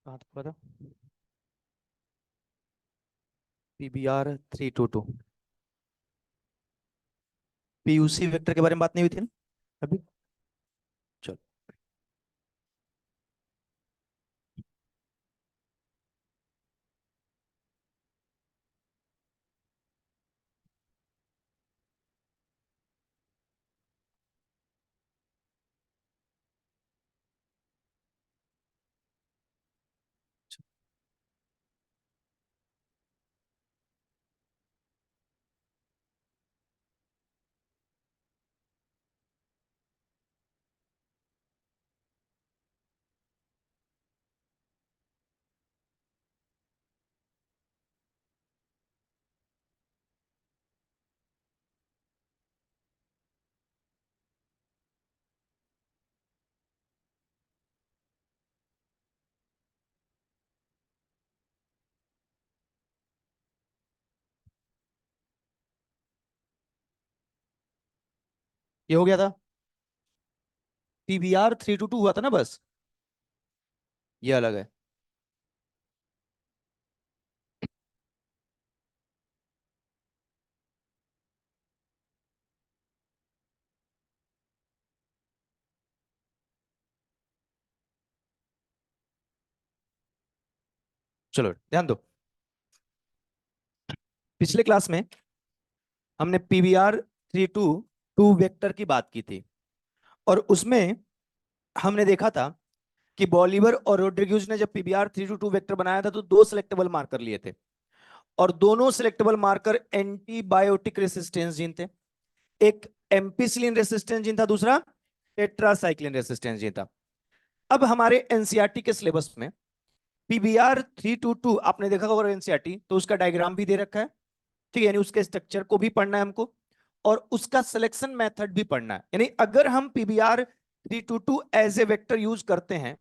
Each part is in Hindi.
कहाँ तक पता। PBR 322 PUC वेक्टर के बारे में बात नहीं हुई थी ना अभी। चलो। ये हो गया था। PBR 322 हुआ था ना बस। ये अलग है। चलो ध्यान दो। पिछले क्लास में हमने PBR 322 वेक्टर की बात की थी और उसमें हमने देखा था कि बॉलिवर और रोड्रिग्यूज ने जब PBR 322 वेक्टर बनाया था तो दो सिलेक्टेबल मार्कर लिए थे और दोनों selectable marker antibiotic resistance gene थे। एक एम्पिसिलिन रेसिस्टेंस जीन था, दूसरा टेट्रासाइक्लिन रेसिस्टेंस जीन था। अब हमारे एनसीईआरटी के सिलेबस में PBR 322 आपने देखा होगा एनसीईआरटी, तो उसका डायग्राम भी दे रखा है। ठीक है, यानी उसके स्ट्रक्चर को भी पढ़ना है हमको और उसका सिलेक्शन मेथड भी पढ़ना है। यानी अगर हम PBR 322 as a vector use करते हैं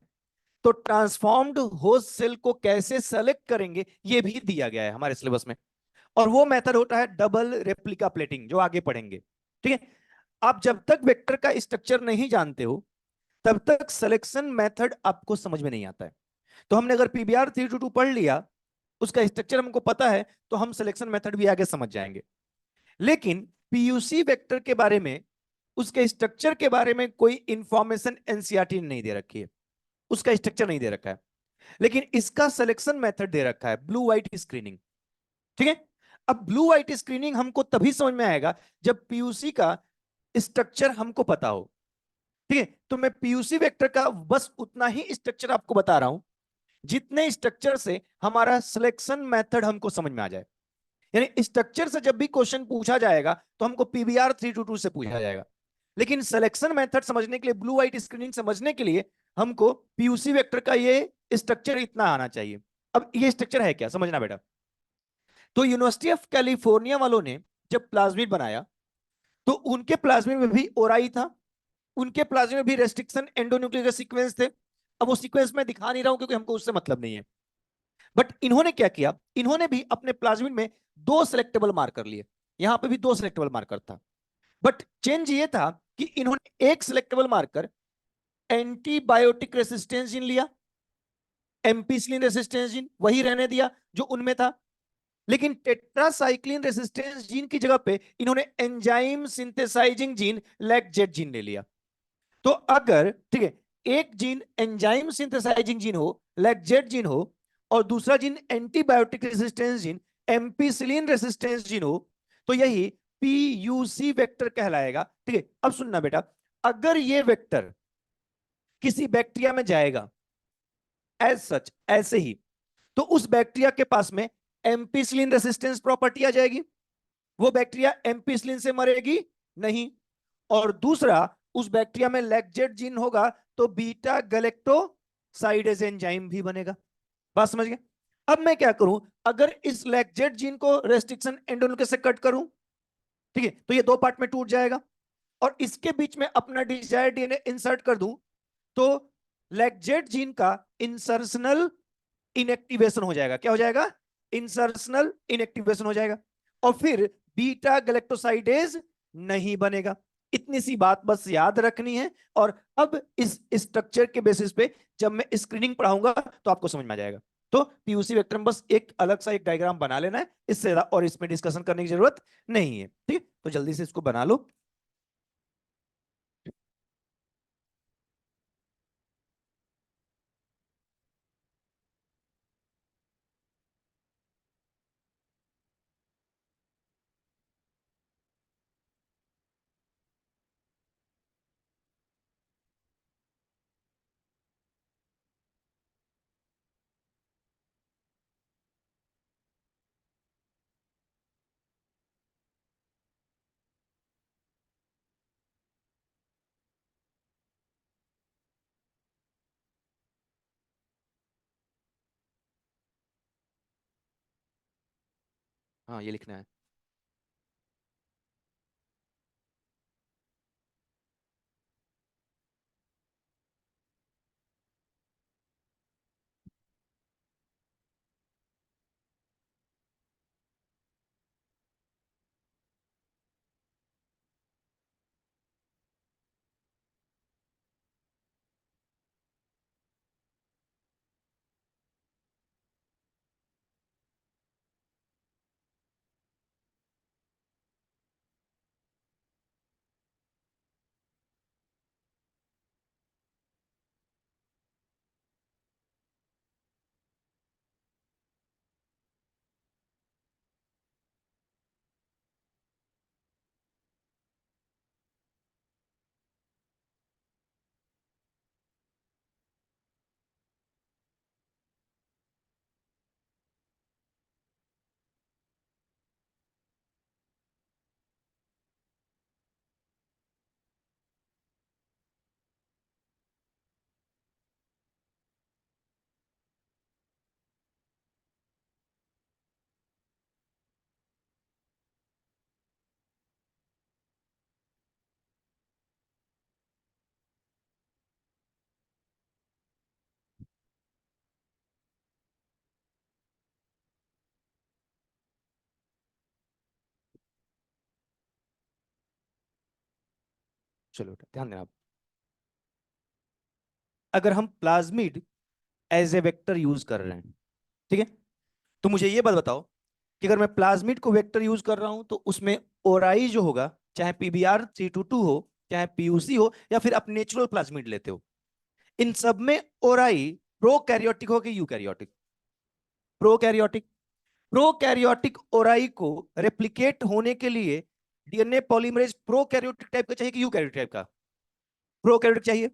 तो ट्रांसफॉर्म्ड होस्ट सेल को कैसे सेलेक्ट करेंगे ये भी दिया गया है हमारे सिलेबस में। और वो मेथड होता है डबल रेप्लिका प्लेटिंग, जो आगे पढ़ेंगे। ठीक है, आप जब तक वेक्टर का स्ट्रक्चर नहीं जानते हो तब तक सिलेक्शन मेथड आपको समझ में नहीं आता है। तो हमने अगर PBR 322 पढ़ लिया, उसका स्ट्रक्चर हमको पता है, तो हम सिलेक्शन मेथड भी आगे समझ जाएंगे। लेकिन पीयूसी वेक्टर के बारे में, उसके स्ट्रक्चर के बारे में कोई इंफॉर्मेशन एनसीईआरटी ने नहीं दे रखी है। उसका स्ट्रक्चर नहीं दे रखा है, लेकिन इसका सिलेक्शन मेथड दे रखा है, ब्लू व्हाइट स्क्रीनिंग। ठीक है, अब ब्लू व्हाइट स्क्रीनिंग हमको तभी समझ में आएगा जब पीयूसी का स्ट्रक्चर हमको पता हो। ठीक है, तो मैं पीयूसी वेक्टर का बस उतना ही स्ट्रक्चर आपको बता रहा हूं जितने स्ट्रक्चर से हमारा सिलेक्शन मेथड हमको समझ में आ जाए। यानी स्ट्रक्चर से जब भी क्वेश्चन पूछा जाएगा तो हमको PBR 322 से पूछा जाएगा, लेकिन सिलेक्शन मेथड समझने के लिए, ब्लू व्हाइट स्क्रीनिंग समझने के लिए हमको पीयूसी वेक्टर का ये स्ट्रक्चर इतना आना चाहिए। अब ये स्ट्रक्चर है क्या, समझना बेटा। तो यूनिवर्सिटी ऑफ कैलिफोर्निया वालों ने जब प्लाज्मिड बनाया तो उनके प्लाज्मिड में भी ओराई था, उनके प्लाज्मिड में भी रेस्ट्रिक्शन एंडोन्यूक्लियर सीक्वेंस थे। अब वो सीक्वेंस मैं दिखा नहीं रहा हूं क्योंकि हमको उससे मतलब नहीं है। बट इन्होंने क्या किया, इन्होंने भी अपने प्लाज्मिड में दो सिलेक्टेबल मार्कर लिए। यहां पे भी दो सिलेक्टेबल मार्कर था, बट चेंज ये था कि इन्होंने एक selectable marker antibiotic resistance gene लिया, एम्पिसिलिन रेसिस्टेंस जीन वही रहने दिया जो उनमें था, लेकिन टेट्रासाइक्लिन रेसिस्टेंस जीन की जगह पे इन्होंने एंजाइम सिंथेसाइजिंग जीन लैक्जेट जीन ले लिया। तो अगर, ठीक है, एक जीन एंजाइम सिंथेसाइजिंग जीन हो, लैक्जेट जीन हो, और दूसरा gene antibiotic resistance gene ampicillin resistance gene हो, तो यही पीयूसी वेक्टर कहलाएगा। ठीक है, अब सुनना बेटा, अगर ये वेक्टर किसी बैक्टीरिया में जाएगा एज सच, ऐसे ही, तो उस बैक्टीरिया के पास में एम्पिसिलिन रेसिस्टेंस प्रॉपर्टी आ जाएगी, वो बैक्टीरिया एम्पिसिलिन से मरेगी नहीं। और दूसरा, उस बैक्टीरिया में लैक्जेट जीन होगा तो बीटा गैलेक्टोसाइडेज एंजाइम भी बनेगा। बात समझ गए। अब मैं क्या करूं, अगर इस लैक्जेट जीन को रेस्ट्रिक्शन एंडोन्यूक्लियस से कट करूं, ठीक है, तो ये दो पार्ट में टूट जाएगा और इसके बीच में अपना डिजायर्ड डीएनए इंसर्ट कर दूं तो लैक्जेट जीन का इंसर्शनल इनएक्टिवेशन हो जाएगा। क्या हो जाएगा, इंसर्शनल इनएक्टिवेशन हो जाएगा और फिर बीटा गैलेक्टोसाइडेज नहीं बनेगा। इतनी सी बात बस याद रखनी है, और अब इस स्ट्रक्चर के बेसिस पे जब मैं स्क्रीनिंग पढ़ाऊंगा तो आपको समझ में आ जाएगा। तो पीयूसी वेक्टर में बस एक अलग सा एक डायग्राम बना लेना है, इससे ज्यादा और इसमें डिस्कशन करने की जरूरत नहीं है। ठीक है, तो जल्दी से इसको बना लो। हाँ, ये लिखना है। चलो ध्यान देना आप। अगर हम plasmid as a vector use कर रहे हैं, ठीक है, तो मुझे ये बात बताओ कि अगर मैं प्लाज्मिड को वेक्टर यूज कर रहा हूं तो उसमें ओराई जो होगा, चाहे PBr322 हो, चाहे पीयूसी हो, या फिर आप नेचुरल प्लाज्मिड लेते हो, इन सब में ओराई प्रोकैरियोटिक हो कि यूकैरियोटिक? प्रोकैरियोटिक। प्रोकैरियोटिक ओराई को रेप्लिकेट होने के लिए डीएनए पॉलीमरेज प्रोकैरियोटिक टाइप का चाहिए कि यूकैरियोटिक टाइप का? प्रोकैरियोटिक चाहिए।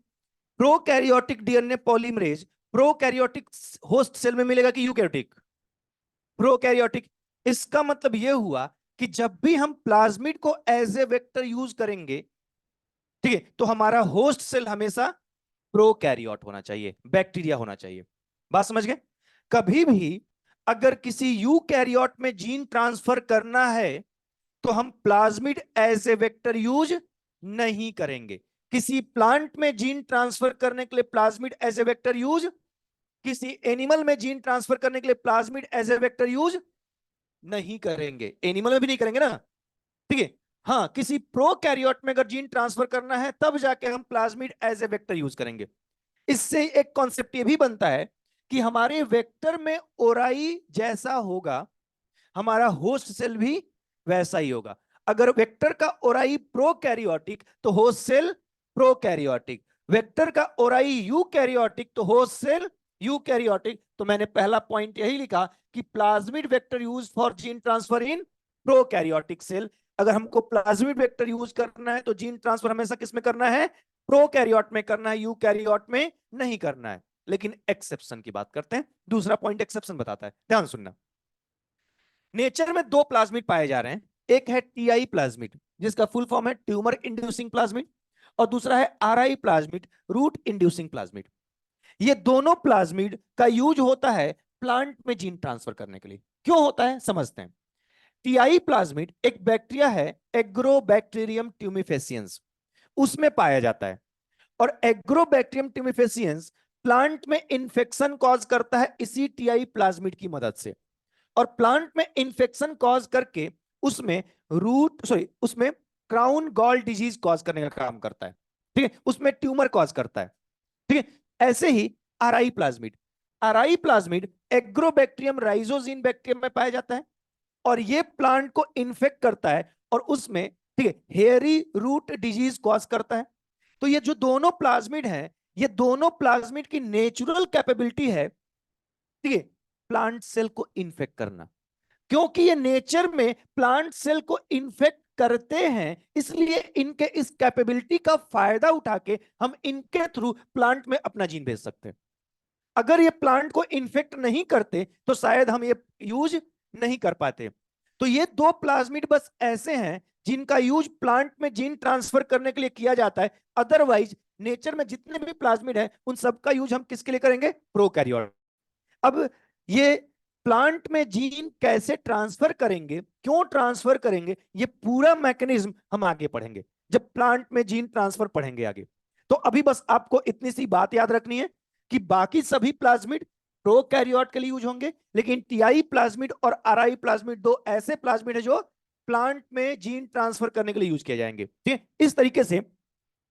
Prokaryotic DNA polymerase prokaryotic host cell में मिलेगा कि यूकैरियोटिक? प्रोकैरियोटिक। इसका मतलब यह हुआ कि जब भी हम प्लाज्मिड को एज ए वेक्टर यूज करेंगे, ठीक है, तो हमारा होस्ट सेल हमेशा प्रोकैरियोट होना चाहिए, बैक्टीरिया होना चाहिए। बात समझ गए? कभी भी अगर किसी यूकैरियोट में जीन ट्रांसफर करना है तो हम plasmid as a vector use नहीं करेंगे। किसी प्लांट में जीन ट्रांसफर करने के लिए plasmid as a vector use, किसी एनिमल में जीन ट्रांसफर करने के लिए plasmid as a vector use नहीं करेंगे। एनिमल में भी नहीं करेंगे ना, ठीक है। हाँ, किसी प्रोकैरियोट में अगर जीन ट्रांसफर करना है तब जाके हम plasmid as a vector use करेंगे। इससे एक कॉन्सेप्ट ये भी बनता है कि हमारे वेक्टर में ओराई जैसा होगा, हमारा होस्ट सेल भी वैसा ही होगा। अगर वेक्टर का ओराई प्रोकैरियोटिक तो होस्ट सेल प्रोकैरियोटिक, वेक्टर का ओराई यूकैरियोटिक तो होस्ट सेल यूकैरियोटिक। तो मैंने पहला पॉइंट यही लिखा कि plasmid vector use for gene transfer in prokaryotic cell. अगर हमको प्लाज्मिड वेक्टर यूज करना है तो जीन ट्रांसफर हमेशा किस में करना है? प्रोकैरियोट में करना है, यूकैरियोट में नहीं करना है। लेकिन एक्सेप्शन की बात करते हैं, दूसरा पॉइंट एक्सेप्शन बताता है, ध्यान सुनना। नेचर में दो प्लाज्मिड पाए जा रहे हैं, एक है टीआई प्लाज्मिड जिसका फुल फॉर्म है ट्यूमर इंड्यूसिंग प्लाज्मिड, और दूसरा है Ri plasmid, root inducing plasmid. ये दोनों प्लाज्मिड का यूज होता है प्लांट में जीन ट्रांसफर करने के लिए। क्यों होता है समझते हैं। टीआई प्लाज्मिड एक बैक्टीरिया है, एग्रोबैक्टीरियम ट्यूमिफेसियंस, उसमें पाया जाता है। और एग्रोबैक्टीरियम ट्यूमिफेसियंस प्लांट में इंफेक्शन कॉज करता है इसी टीआई प्लाज्मिड की मदद से। और प्लांट में इंफेक्शन कॉज करके उसमें रूट सॉरी उसमें क्राउन गॉल डिजीज कॉज करने का काम करता है, ठीक है, उसमें ट्यूमर कॉज करता है, ठीक है। ऐसे ही Ri plasmid, Ri plasmid Agrobacterium rhizogenes bacterium में पाया जाता है, और ये प्लांट को इन्फेक्ट करता है, और उसमें, ठीक है, हेयरी रूट डिजीज कॉज करता है। तो ये जो दोनों प्लाज्मिड हैं, ये दोनों प्लाज्मिड की नेचुरल कैपेबिलिटी है, ठीक है, प्लांट सेल को इन्फेक्ट करना। क्योंकि ये नेचर में प्लांट सेल को इन्फेक्ट करते हैं, इसलिए इनके इस कैपेबिलिटी का फायदा उठा के हम इनके थ्रू प्लांट में अपना जीन भेज सकते हैं। अगर ये प्लांट को इन्फेक्ट नहीं करते तो शायद हम ये यूज नहीं कर पाते। तो ये दो प्लाज्मिड बस ऐसे हैं जिनका यूज प्लांट में जीन ट्रांसफर करने के लिए किया जाता है। अदरवाइज नेचर में जितने भी प्लाज्मिड हैं उन सबका यूज हम किसके लिए करेंगे? प्रोकैरियोट। अब ये प्लांट में जीन कैसे ट्रांसफर करेंगे, क्यों ट्रांसफर करेंगे, ये पूरा मैकेनिज्म हम आगे पढ़ेंगे जब प्लांट में जीन ट्रांसफर पढ़ेंगे आगे। तो अभी बस आपको इतनी सी बात याद रखनी है कि बाकी सभी प्लाज्मिड प्रोकैरियोट के लिए यूज होंगे, लेकिन टीआई प्लाज्मिड और आरआई प्लाज्मिड दो ऐसे प्लाज्मिड है जो प्लांट में जीन ट्रांसफर करने के लिए यूज किए जाएंगे, ठीक है। इस तरीके से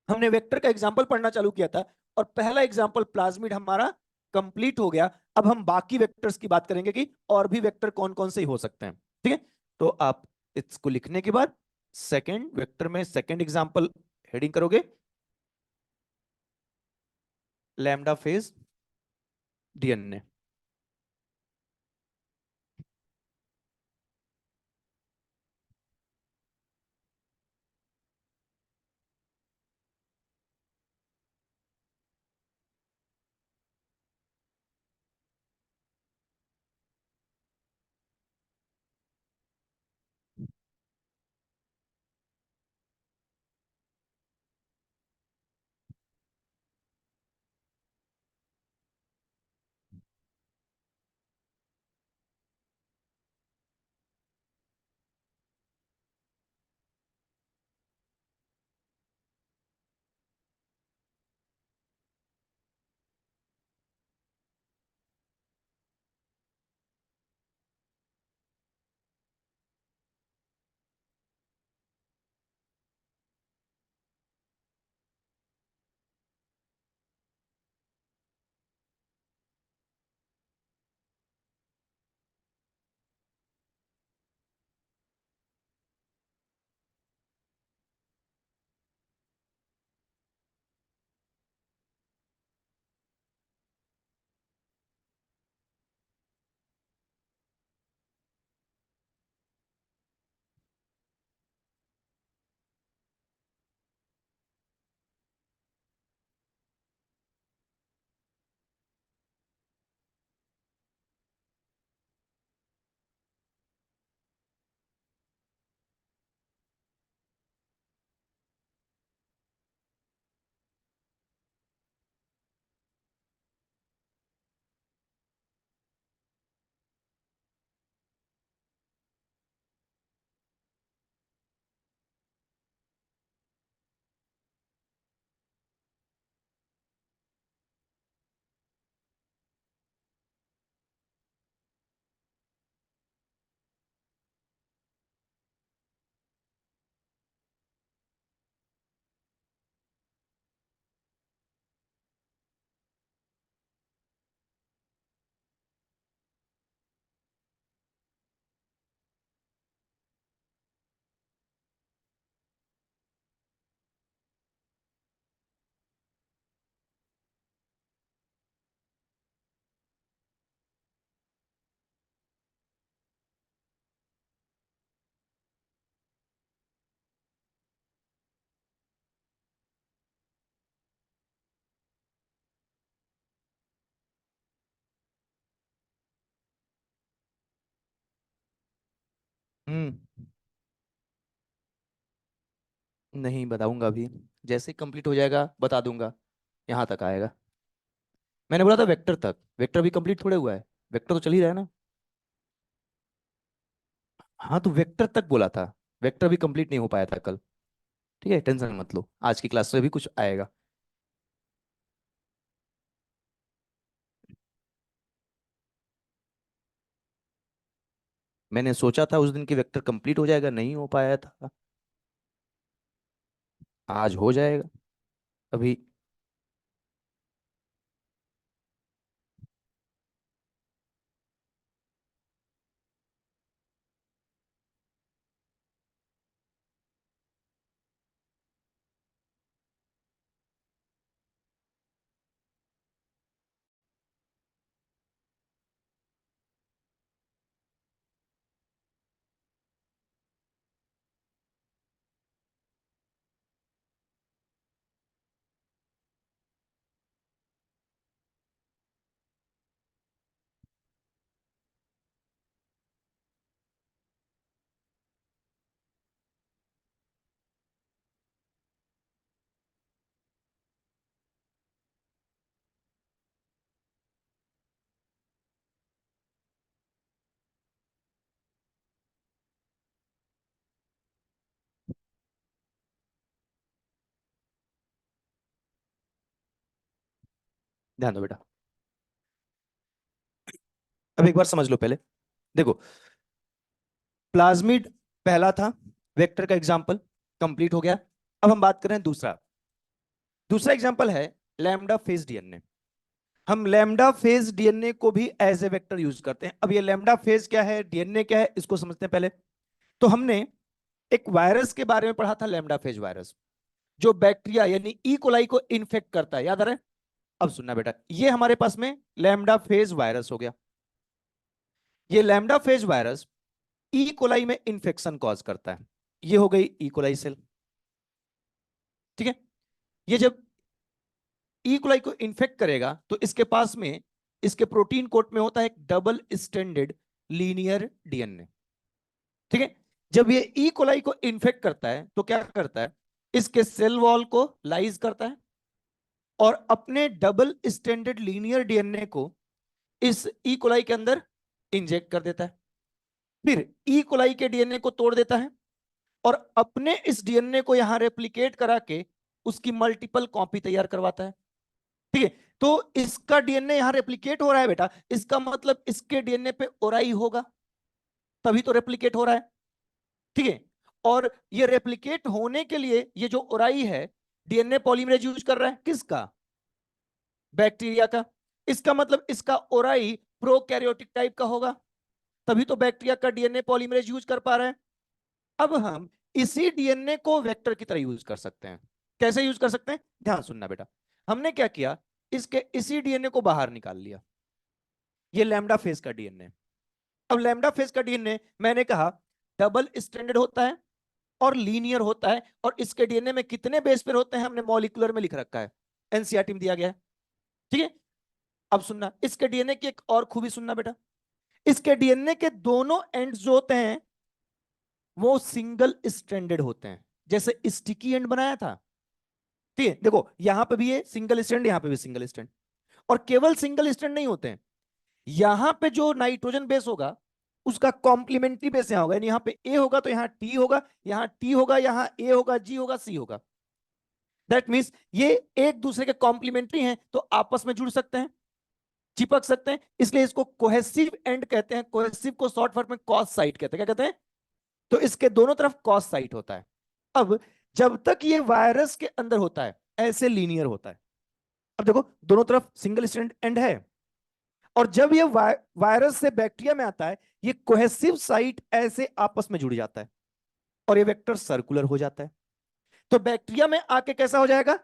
हमने वेक्टर का एग्जांपल पढ़ना चालू किया था, और पहला एग्जांपल प्लाज्मिड हमारा कंप्लीट हो गया। अब हम बाकी वेक्टर्स की बात करेंगे कि और भी वेक्टर कौन कौन से हो सकते हैं, ठीक है। तो आप इसको लिखने के बाद सेकंड वेक्टर में सेकंड एग्जांपल हेडिंग करोगे, लैम्डा फेज डीएनए। हम्म। नहीं बताऊंगा अभी, जैसे कंप्लीट हो जाएगा बता दूंगा। यहाँ तक आएगा। मैंने बोला था वेक्टर तक, वेक्टर भी कंप्लीट थोड़े हुआ है, वेक्टर तो चल ही रहा है ना। हाँ तो वेक्टर तक बोला था, वेक्टर भी कंप्लीट नहीं हो पाया था कल। ठीक है, टेंशन मत लो, आज की क्लास में भी कुछ आएगा। मैंने सोचा था उस दिन की वेक्टर कंप्लीट हो जाएगा, नहीं हो पाया था। आज हो जाएगा अभी। ध्यान दो बेटा, अब एक बार समझ लो पहले। देखो, प्लाज्मिड पहला था, वेक्टर का एग्जांपल कंप्लीट हो गया। अब हम बात कर रहे हैं दूसरा। दूसरा एग्जांपल है लैम्डा फेज डीएनए। हम लैम्डा फेज डीएनए को भी एज ए वेक्टर यूज करते हैं। अब ये लैम्डा फेज क्या है, डीएनए क्या है, इसको समझते हैं पहले। तो हमने एक वायरस के बारे में पढ़ा था, लैम्डा फेज वायरस, जो बैक्टीरिया यानी ई कोलाई को इन्फेक्ट करता है, याद आ रहा है? अब सुनना बेटा, ये हमारे पास में लैम्डा फेज वायरस हो गया। ये lambda phase virus E coli में इंफेक्शन कॉज करता है। ये हो गई ई कोलाई सेल, ठीक है। ये जब ई कोलाई को इन्फेक्ट करेगा तो इसके पास में, इसके प्रोटीन कोट में होता है एक डबल स्टैंडर्ड लीनियर डीएनए, ठीक है। जब ये ई कोलाई को इन्फेक्ट करता है तो क्या करता है, इसके सेल वॉल को लाइज करता है और अपने डबल स्टैंडर्ड लीनियर डीएनए को इस ई कोलाई के अंदर इंजेक्ट कर देता है। फिर ई कोलाई के डीएनए को तोड़ देता है और अपने इस डीएनए को यहां रेप्लिकेट करा के उसकी मल्टीपल कॉपी तैयार करवाता है, ठीक है। तो इसका डीएनए यहां रेप्लिकेट हो रहा है बेटा, इसका मतलब इसके डीएनए पे ओराई होगा, तभी तो रेप्लिकेट हो रहा है, ठीक है। और ये रेप्लिकेट होने के लिए ये जो ओराई है, डीएनए पॉलीमरेज यूज कर रहा है, किसका? बैक्टीरिया का। इसका मतलब इसका ओराई प्रोकैरियोटिक टाइप का होगा, तभी तो बैक्टीरिया का डीएनए पॉलीमरेज यूज कर पा रहे हैं। अब हम इसी डीएनए को वेक्टर की तरह यूज कर सकते हैं। कैसे यूज कर सकते हैं, ध्यान सुनना बेटा। हमने क्या किया, इसके इसी डीएनए को बाहर निकाल लिया, ये लैम्डा फेज का डीएनए। अब लैम्डा फेज का डीएनए मैंने कहा डबल स्ट्रैंडेड होता है और लीनियर होता है, और इसके डीएनए में कितने बेस पेयर होते हैं हमने मॉलिक्यूलर में लिख रखा है, एनसीईआरटी में दिया गया है, ठीक है। अब सुनना, इसके डीएनए की एक और खूबी सुनना बेटा, इसके डीएनए के दोनों एंड्स जो होते हैं वो सिंगल स्ट्रैंडेड होते हैं, जैसे स्टिकी एंड बनाया था, ठीक है। देखो यहां पे भी ये सिंगल स्ट्रैंड, यहां पे भी सिंगल स्ट्रैंड, और केवल सिंगल स्ट्रैंड नहीं होते हैं, यहां पे जो नाइट्रोजन बेस होगा उसका कॉम्प्लीमेंट्री बेस यहां होगा, यानी यहां पे ए होगा तो यहां टी होगा, यहां टी होगा, यहां ए होगा, जी होगा, सी होगा। दैट मीन्स ये एक दूसरे के कॉम्प्लीमेंट्री हैं, तो आपस में जुड़ सकते हैं, चिपक सकते हैं, इसलिए इसको कोहेसिव एंड कहते हैं। कोहेसिव को शॉर्ट फॉर्म में कॉस साइट कहते हैं, क्या कहते हैं? तो इसके दोनों तरफ कॉस साइट होता है। अब जब तक ये वायरस के अंदर होता है ऐसे लीनियर होता है। अब देखो दोनों तरफ सिंगल स्ट्रैंड एंड है, और जब ये वायरस से बैक्टीरिया में आता है, ये कोहेसिव साइट ऐसे आपस में जुड़ जाता है और ये वेक्टर सर्कुलर हो जाता है। तो बैक्टीरिया में आके कैसा हो जाएगा,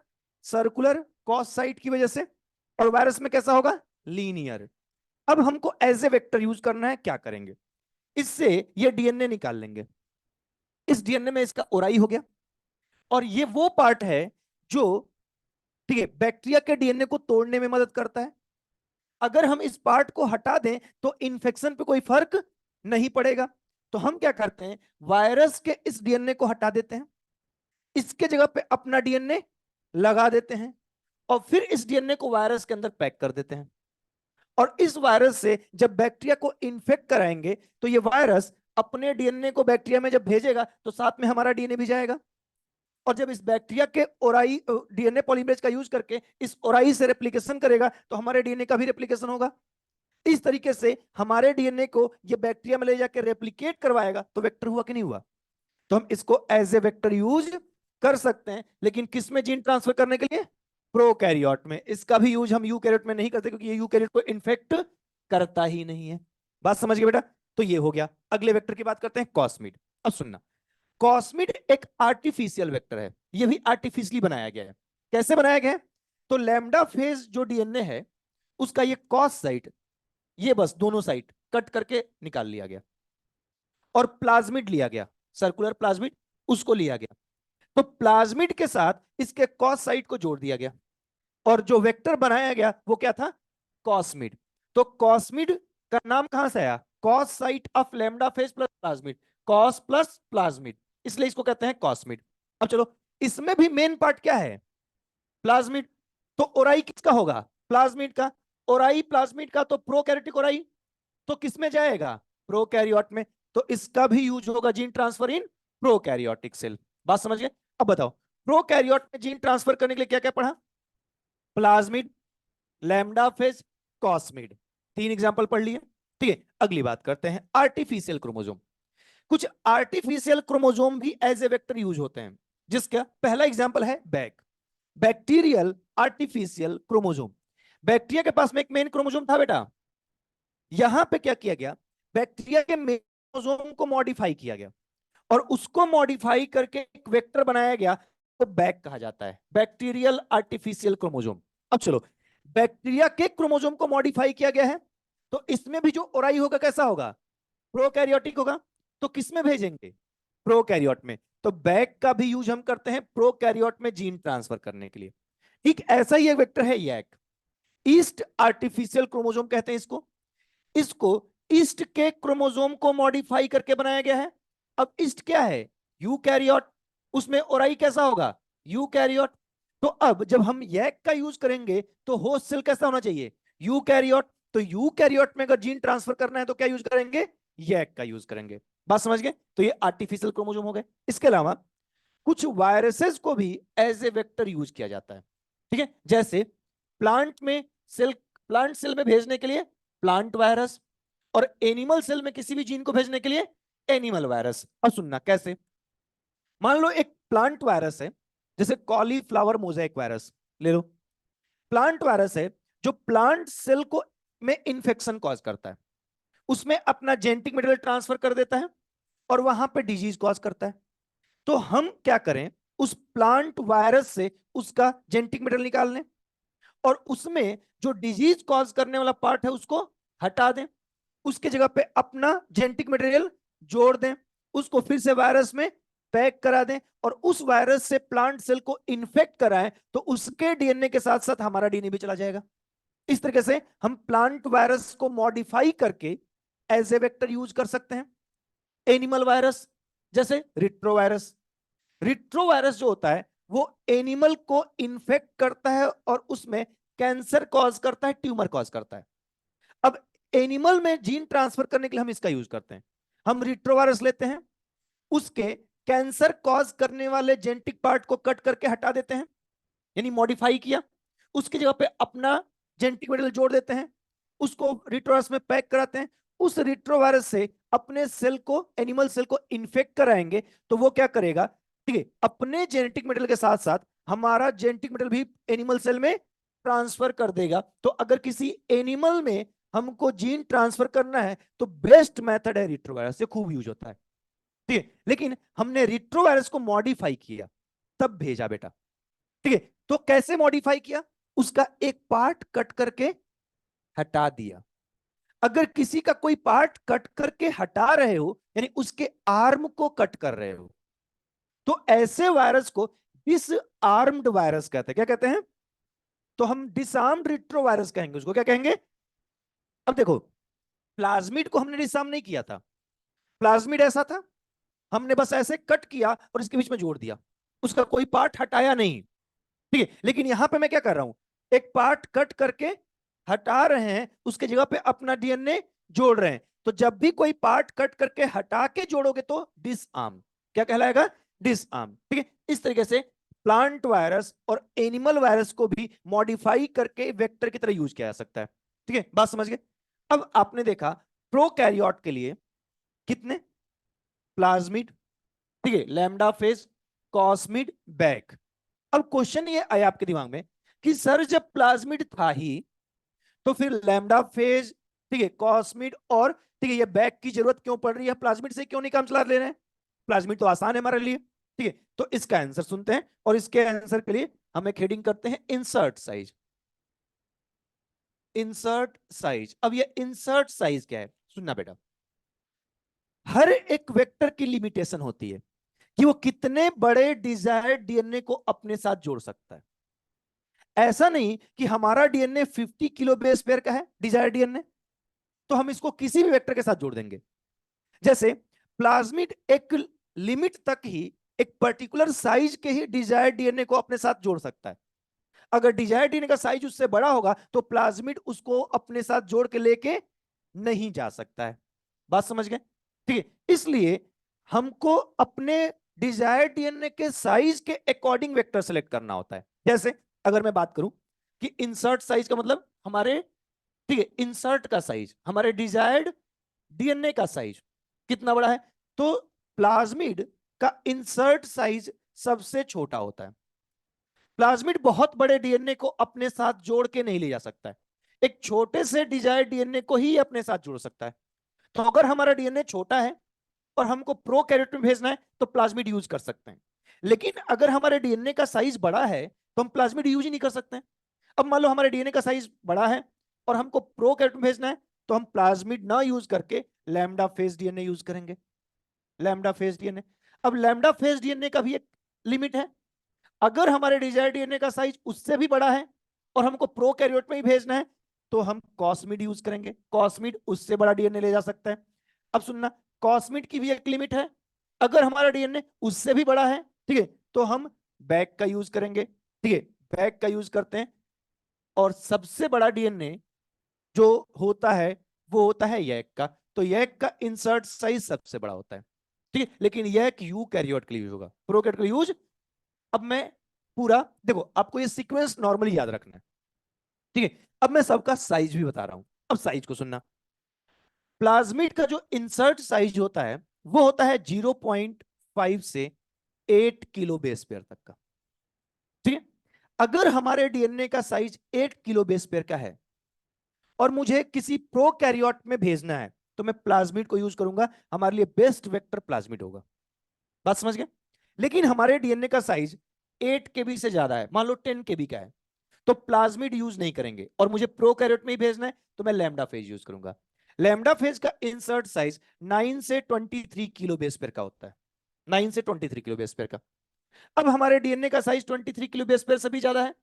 सर्कुलर कॉस साइट की वजह से, और वायरस में कैसा होगा, लीनियर। अब हमको एज ए वेक्टर यूज करना है, क्या करेंगे, इससे ये डीएनए निकाल लेंगे। इस डीएनए में इसका ओराई हो गया, और ये वो पार्ट है जो, ठीक है, बैक्टीरिया के डीएनए को तोड़ने में मदद करता है। अगर हम इस पार्ट को हटा दें तो इन्फेक्शन पे कोई फर्क नहीं पड़ेगा। तो हम क्या करते हैं, वायरस के इस डीएनए को हटा देते हैं, इसके जगह पे अपना डीएनए लगा देते हैं, और फिर इस डीएनए को वायरस के अंदर पैक कर देते हैं। और इस वायरस से जब बैक्टीरिया को इन्फेक्ट कराएंगे तो ये वायरस अपने डीएनए को बैक्टीरिया में जब भेजेगा तो साथ में हमारा डीएनए भी जाएगा, और जब इस बैक्टीरिया के ओराई डीएनए पॉलीमरेज का यूज करके इस ओराई से रेप्लिकेशन करेगा तो हमारे डीएनए का भी रेप्लिकेशन होगा। इस तरीके से हमारे डीएनए को ये बैक्टीरिया में ले जाकर रेप्लिकेट करवाएगा, तो वेक्टर हुआ कि नहीं हुआ? तो हम इसको एज ए वेक्टर यूज कर सकते हैं, लेकिन किस में जीन ट्रांसफर करने के लिए? प्रोकैरियोट में। इसका भी यूज हम यूकैरियोट में नहीं करते, क्योंकि ये यूकैरियोट को इन्फेक्ट करता ही नहीं है। बात समझ गए बेटा? तो ये हो गया। अगले वेक्टर की बात करते हैं, कॉस्मिड। अब सुनना, कॉस्मिड एक आर्टिफिशियल वेक्टर है, ये भी आर्टिफिशियली बनाया गया है। कैसे बनाया गया है? तो लैम्डा फेज जो डीएनए है उसका ये कॉस साइट, ये बस दोनों साइट कट करके निकाल लिया गया और प्लाज्मिड लिया गया, सर्कुलर प्लाज्मिड उसको लिया गया। तो प्लाज्मिड के साथ इसके कॉस साइट को जोड़ दिया गया और जो वेक्टर बनाया गया वो क्या था? कॉस्मिड। तो कॉस्मिड का नाम कहां से आया? Cos site of lambda phase plus plasmid, cos plus plasmid, इसलिए इसको कहते हैं कॉस्मिड। अब चलो, इसमें भी मेन पार्ट क्या है? प्लाज्मिड। तो ओराई किसका होगा? प्लाज्मिड का। ओराई प्लाज्मिड का, तो प्रोकैरियोटिक ओराई तो किसमें जाएगा? प्रोकैरियोट में। तो इसका भी यूज होगा gene transfer in prokaryotic cell. बात समझ गए? अब बताओ, प्रोकैरियोट में जीन ट्रांसफर करने के लिए क्या क्या पढ़ा? प्लाज्मिड, लैम्डा फेज, कॉस्मिड, तीन एग्जांपल पढ़ लिए। ठीक है, अगली बात करते हैं आर्टिफिशियल क्रोमोसोम। कुछ आर्टिफिशियल क्रोमोसोम भी एज ए वेक्टर यूज होते हैं, जिसका पहला एग्जांपल है back, bacterial artificial chromosome. Bacteria के पास में एक मेन क्रोमोसोम था बेटा, यहां पे क्या किया गया? बैक्टीरिया के मेन क्रोमोसोम को मॉडिफाई किया गया और उसको मॉडिफाई करके एक वेक्टर बनाया गया, तो बैक कहा जाता है, बैक्टीरियल आर्टिफिशियल क्रोमोसोम। अब चलो, बैक्टीरिया के क्रोमोसोम को मॉडिफाई किया गया है, तो इसमें भी जो ओराई होगा कैसा होगा? प्रोकैरियोटिक होगा। तो किसमें भेजेंगे? प्रोकैरियोट में। तो बैक का भी यूज हम करते हैं प्रोकैरियोट में जीन ट्रांसफर करने के लिए। ठीक ऐसा ही एक वेक्टर है यैक, ईस्ट आर्टिफिशियल क्रोमोसोम कहते हैं इसको। इसको ईस्ट के क्रोमोसोम को मॉडिफाई करके बनाया गया है। अब ईस्ट क्या है? यूकैरियोट, उसमें ओराई कैसा होगा? यूकैरियोट। तो अब जब हम यैक का यूज करेंगे तो होस्ट सेल कैसा होना चाहिए? यूकैरियोट। तो यूकैरियोट में अगर जीन ट्रांसफर करना है तो क्या यूज करेंगे? यैक का यूज करेंगे। बात समझ गए? तो ये आर्टिफिशियल क्रोमोसोम हो गए। इसके अलावा कुछ वायरसेस को भी एज ए वेक्टर यूज किया जाता है। ठीक है, जैसे प्लांट में सेल, प्लांट सेल में भेजने के लिए प्लांट वायरस, और एनिमल सेल में किसी भी जीन को भेजने के लिए एनिमल वायरस। अब सुनना कैसे। मान लो एक प्लांट वायरस है, जैसे कॉलीफ्लावर मोजाइक वायरस ले लो। प्लांट वायरस है जो प्लांट सेल को में इंफेक्शन कॉज करता है, उसमें अपना जेनेटिक मटेरियल ट्रांसफर कर देता है और वहां पे डिजीज कॉज करता है। तो हम क्या करें, उस प्लांट वायरस से उसका जेनेटिक मटेरियल निकाल लें और उसमें जो डिजीज कॉज करने वाला पार्ट है उसको हटा दें, उसके जगह पे अपना जेनेटिक मटेरियल जोड़ दें, उसको फिर से वायरस में पैक करा दें और उस वायरस से प्लांट सेल को इन्फेक्ट कराएं, तो उसके डीएनए के साथ साथ हमारा डीएनए भी चला जाएगा। इस तरीके से हम प्लांट वायरस को मॉडिफाई करके एज ए वेक्टर यूज कर सकते हैं। एनिमल वायरस, जैसे रिट्रोवायरस। रिट्रोवायरस जो होता है वो एनिमल को इन्फेक्ट करता है और उसमें कैंसर कॉज करता है, ट्यूमर कॉज करता है। अब एनिमल में जीन ट्रांसफर करने के लिए हम इसका यूज करते हैं। हम रिट्रोवायरस लेते हैं, उसके कैंसर कॉज करने वाले जेनेटिक पार्ट को कट करके हटा देते हैं, यानी मॉडिफाई किया, उसकी जगह पे अपना जेनेटिक मटेरियल जोड़ देते हैं, उसको रिट्रोवायरस में पैक कराते हैं। उस रिट्रोवायरस से अपने सेल को, एनिमल सेल को इन्फेक्ट कराएंगे, तो वो क्या करेगा? ठीक है, अपने जेनेटिक मटेरियल के साथ साथ हमारा जेनेटिक मटेरियल भी एनिमल सेल में ट्रांसफर कर देगा। तो अगर किसी एनिमल में हमको जीन ट्रांसफर करना है तो बेस्ट मेथड है रिट्रोवायरस, ये खूब यूज होता है। ठीक है, लेकिन हमने रिट्रोवायरस को मॉडिफाई किया तब भेजा बेटा। ठीक है, तो कैसे मॉडिफाई किया? उसका एक पार्ट कट करके हटा दिया। अगर किसी का कोई पार्ट कट करके हटा रहे हो, यानी उसके आर्म को कट कर रहे हो, तो ऐसे वायरस को डिसआर्म्ड वायरस कहते हैं। क्या कहते हैं? तो हम डिसआर्म्ड रिट्रोवायरस कहेंगे उसको। क्या कहेंगे? अब देखो, प्लाज्मिड को हमने डिसआर्म नहीं किया था, प्लाज्मिड ऐसा था, हमने बस ऐसे कट किया और इसके बीच में जोड़ दिया, उसका कोई पार्ट हटाया नहीं। ठीक है, लेकिन यहां पे मैं क्या कर रहा हूं, एक पार्ट कट करके हटा रहे हैं, उसके जगह पे अपना डीएनए जोड़ रहे हैं। तो जब भी कोई पार्ट कट करके हटा के जोड़ोगे तो डिसआर्म, क्या कहलाएगा? डिसआर्म। ठीक है, इस तरीके से प्लांट वायरस और एनिमल वायरस को भी मॉडिफाई करके वेक्टर की तरह यूज किया जा सकता है। ठीक है, बात समझ गए? अब आपने देखा प्रोकैरियोट के लिए कितने? प्लाज्मिड, ठीक है, लैम्डा फेज, कॉस्मिड बैक। अब क्वेश्चन ये आया आपके दिमाग में कि सर जब प्लाज्मिड था ही तो फिर लैम्डा फेज, ठीक है, कॉस्मिड और ठीक है ये बैक की जरूरत क्यों पड़ रही है, प्लाज्मिड से क्यों नहीं काम चला ले रहे हैं, प्लाज्मिड तो आसान है हमारे लिए, ठीक है। तो इसका आंसर सुनते हैं और इसके आंसर के लिए हम एक हेडिंग करते हैं इंसर्ट साइज। इंसर्ट साइज, अब ये इंसर्ट साइज क्या है, सुनना बेटा। हर एक वेक्टर की लिमिटेशन होती है कि वो कितने बड़े डिजायर्ड डीएनए को अपने साथ जोड़ सकता है। ऐसा नहीं कि हमारा डीएनए 50 किलो बेस पेयर का है डिजायर्ड डीएनए, तो हम इसको किसी भी वेक्टर के साथ जोड़ देंगे। जैसे प्लाज्मिड एक लिमिट तक ही एक पर्टिकुलर साइज के ही डिजायर्ड डीएनए को अपने साथ जोड़ सकता है। अगर डिजायर्ड डीएनए का साइज उससे बड़ा होगा तो प्लाज्मिड उसको अपने साथ जोड़ के लेके नहीं जा सकता है। बात समझ गए, ठीक है। इसलिए हमको अपने डिजायर्ड डीएनए के साइज के अकॉर्डिंग वेक्टर सेलेक्ट करना होता है। जैसे अगर मैं बात करूं कि इंसर्ट साइज का मतलब हमारे, ठीक है, इंसर्ट का साइज, हमारे डिजायर्ड डीएनए का साइज कितना बड़ा है, तो प्लाज्मिड का इंसर्ट साइज सबसे छोटा होता है। प्लाज्मिड बहुत बड़े डीएनए को अपने साथ जोड़ के नहीं ले जा सकता है, एक छोटे से डिजायर्ड डीएनए को ही अपने साथ जोड़ सकता है। तो अगर हमारा डीएनए छोटा है और हमको प्रोकैरियोट में भेजना है तो प्लाज्मिड यूज कर सकते हैं। लेकिन अगर हमारे डीएनए का साइज बड़ा है तो हम प्लाज्मिड यूज ही नहीं कर सकते हैं। अब मान लो हमारे डीएनए का साइज बड़ा है और हमको प्रोकैरियोट में भेजना है तो हम प्लाज्मिड ना यूज करके लैम्डा फेज डीएनए यूज करेंगे। लैम्डा फेज डीएनए, अब लैम्डा फेज डीएनए का भी एक लिमिट है। अगर हमारे डिजायर्ड डीएनए का साइज उससे भी बड़ा है और हमको प्रोकैरियोट में ही भेजना है तो हम कॉस्मिड यूज करेंगे। कॉस्मिड उससे बड़ा डीएनए ले जा सकता है। अब सुनना, कॉस्मिड की भी एक लिमिट है। अगर हमारा डीएनए उससे भी बड़ा है, ठीक है, तो हम बैक का यूज करेंगे, ठीक है, बैक का यूज करते हैं। और सबसे बड़ा डीएनए जो होता है वो होता है यैक का, तो यैक का इंसर्ट साइज सबसे बड़ा होता है, ठीक है। लेकिन यैक यू कैरियोट के लिए यूज होगा, प्रोकैरियोट के लिए यूज। अब मैं पूरा देखो, आपको ये सीक्वेंस नॉर्मली याद रखना है, ठीक है। अब मैं सबका साइज भी बता रहा हूं, अब साइज को सुनना। प्लाज्मिड का जो इंसर्ट साइज होता है वो होता है 0.5 से 8 किलो बेस पेयर तक का, ठीक है। अगर हमारे डीएनए का साइज 8 किलो बेस पेयर का है और मुझे किसी प्रोकैरियोट में भेजना है तो मैं प्लाज्मिड को यूज करूंगा, हमारे लिए बेस्ट वेक्टर प्लाज्मिड होगा। बात समझ गए। लेकिन हमारे डीएनए का साइज 8 केबी से ज्यादा है, मान लो 10 केबी का है, तो प्लाज्मिड यूज नहीं करेंगे और मुझे प्रोकैरियोट में ही भेजना है तो मैं लैम्डा फेज यूज करूंगा। लैम्डा फेज का इंसर्ट साइज 9 से 23 किलो बेस पेयर का होता है, 9 से 23 किलो बेस पेयर का। अब हमारे डीएनए का साइज 23 किलो बेस पेयर से भी ज्यादा है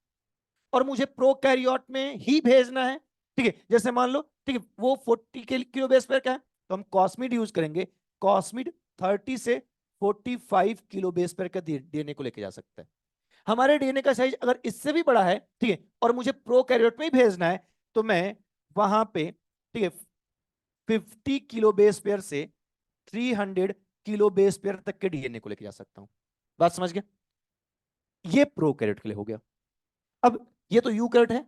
और मुझे प्रोकैरियोट में ही भेजना है, ठीक है। जैसे मान लो, ठीक है, वो 40 किलो बेस पेयर का है तो हम कॉस्मिड यूज करेंगे। कॉस्मिड 30 से 45 किलो बेस पेयर का डीएनए को लेके जा सकता है। हमारे डीएनए का साइज अगर इससे भी बड़ा है, ठीक है, और मुझे प्रोकैरियोट में ही भेजना है तो मैं वहां पे, ठीक है, 50 किलो बेस पेयर से 300 किलो बेस पेयर तक के डीएनए को लेके जा सकता हूं। बात समझ गए, ये प्रोकैरियोट के लिए हो गया। अब ये तो यूकैरियोट है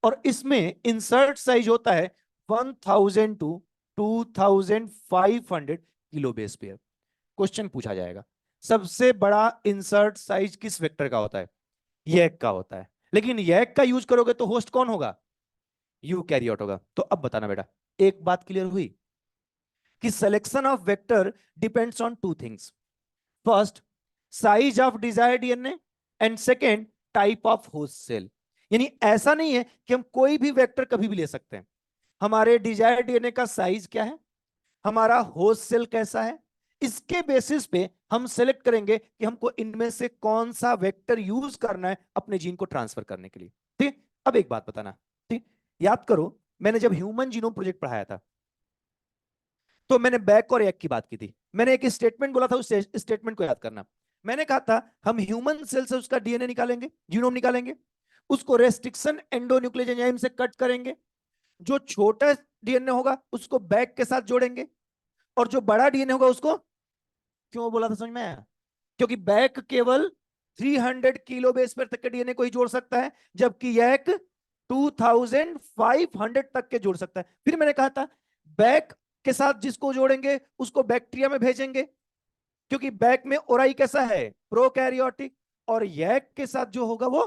और इसमें इंसर्ट साइज होता है 1000 to 2500 kilo base pair. Question पूछा जाएगा सबसे बड़ा इंसर्ट साइज किस वेक्टर का होता है, यैक का होता है। लेकिन यैक का यूज करोगे तो होस्ट कौन होगा, यूकैरियोट होगा। तो अब बताना बेटा, एक बात क्लियर हुई कि selection of vector depends on two things. First, size of desired DNA, and second, type of host cell. यानी ऐसा नहीं है कि हम कोई भी वेक्टर कभी भी ले सकते हैं। हमारे डिजायर्ड डीएनए का साइज क्या है, हमारा होस्ट सेल कैसा है, इसके बेसिस पे हम सेलेक्ट करेंगे कि हमको इनमें से कौन सा वेक्टर यूज करना है अपने जीन को ट्रांसफर करने के लिए, ठीक। अब एक बात बताना, ठीक, याद करो मैंने जब ह्यूमन जीनोम प्रोजेक्ट पढ़ाया था तो मैंने बैक और एक की बात की थी। मैंने एक स्टेटमेंट बोला था, उस स्टेटमेंट को याद करना। मैंने कहा था हम ह्यूमन सेल से उसका डीएनए निकालेंगे, जीनोम निकालेंगे, उसको रेस्ट्रिक्शन एंडोन्यूक्लियस एंजाइम से कट करेंगे, जो छोटा डीएनए होगा उसको बैक के साथ जोड़ेंगे और जो बड़ा डीएनए होगा उसको, क्यों बोला था समझ में आया, क्योंकि बैक केवल 300 किलो बेस पर तक के डीएनए को ही जोड़ सकता है जबकि यैक 2500 तक के जोड़ सकता है। फिर मैंने कहा था बैक के साथ जिसको जोड़ेंगे उसको बैक्टीरिया में भेजेंगे, क्योंकि बैक में ओराई कैसा है, प्रोकैरियोटिक, और यैक के साथ जो होगा वो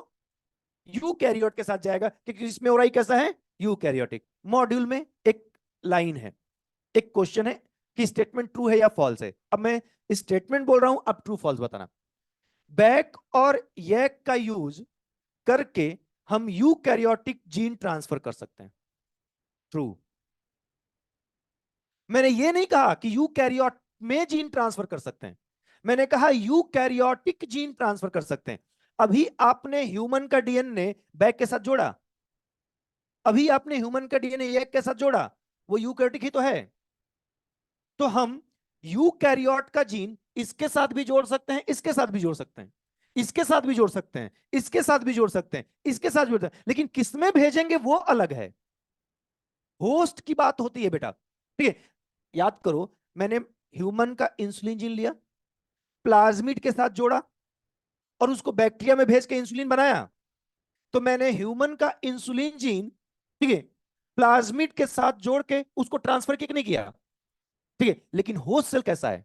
यूकैरियोट के साथ जाएगा, क्योंकि इसमें ओराई कैसा है, यूकैरियोटिक। मॉड्यूल में एक लाइन है, एक क्वेश्चन है कि स्टेटमेंट ट्रू है या फॉल्स है। अब मैं स्टेटमेंट बोल रहा हूं, अब ट्रू फॉल्स बताना। बैक और यैक का यूज करके हम यूकैरियोटिक जीन ट्रांसफर कर सकते हैं, ट्रू। मैंने ये नहीं कहा कि यूकैरियोट में जीन ट्रांसफर कर सकते हैं, मैंने कहा यूकैरियोटिक जीन ट्रांसफर कर सकते हैं। अभी आपने ह्यूमन का डीएनए बैक के साथ जोड़ा, अभी आपने ह्यूमन का डीएनए यैक के साथ जोड़ा, वो यूकैरियोटिक ही तो है। तो हम यूकैरियोट का जीन इसके साथ भी जोड़ सकते हैं, इसके साथ भी जोड़ सकते हैं, इसके साथ भी जोड़ सकते हैं, इसके साथ भी जोड़ सकते हैं, इसके साथ भी जोड़ सकते हैं, लेकिन किसमें भेजेंगे वो अलग है। होस्ट की बात होती है बेटा, ठीक है। याद करो, मैंने ह्यूमन का इंसुलिन जीन लिया, प्लाज्मिड के साथ जोड़ा, और उसको बैक्टीरिया में भेज के इंसुलिन बनाया। तो मैंने ह्यूमन का इंसुलिन जीन, ठीक है, प्लाज्मिड के साथ जोड़ के उसको ट्रांसफर किक नहीं किया, ठीक है। लेकिन होस्ट सेल कैसा है,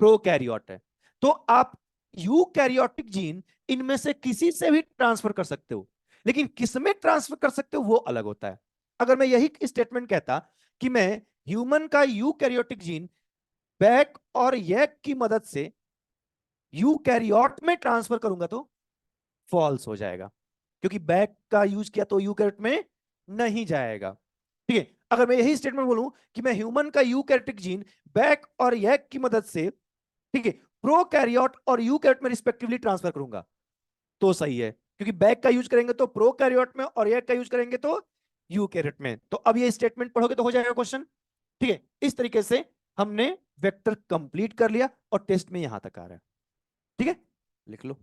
प्रोकैरियोट है। तो आप यूकैरियोटिक जीन इनमें से किसी से भी ट्रांसफर कर सकते हो, लेकिन किसमें ट्रांसफर कर सकते हो वो अलग होता है। अगर मैं यही स्टेटमेंट कहता कि मैं ह्यूमन का यूकैरियोटिक जीन बैक और यैक की मदद से यूकैरियोट में ट्रांसफर करूंगा तो फॉल्स हो जाएगा, क्योंकि बैक का यूज किया तो यूकैरियोट में नहीं जाएगा, ठीक है। अगर मैं यही स्टेटमेंट बोलूं कि मैं ह्यूमन का यूकैरियोटिक जीन बैक और यैक की मदद से, ठीक है, प्रोकैरियोट और यूकैरियोट में रिस्पेक्टिवली ट्रांसफर करूंगा तो सही है, क्योंकि बैक का यूज करेंगे तो प्रोकैरियोट में और यैक का यूज करेंगे तो यूकैरियोट में। तो अब ये स्टेटमेंट पढ़ोगे तो हो जाएगा क्वेश्चन, ठीक है। इस तरीके से हमने वेक्टर कंप्लीट कर लिया और टेस्ट में यहां तक आ रहा है, ठीक है, लिख लो।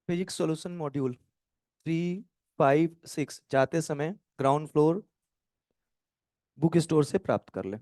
फिजिक्स सॉल्यूशन मॉड्यूल 3, 5, 6 जाते समय ग्राउंड फ्लोर बुक स्टोर से प्राप्त कर ले।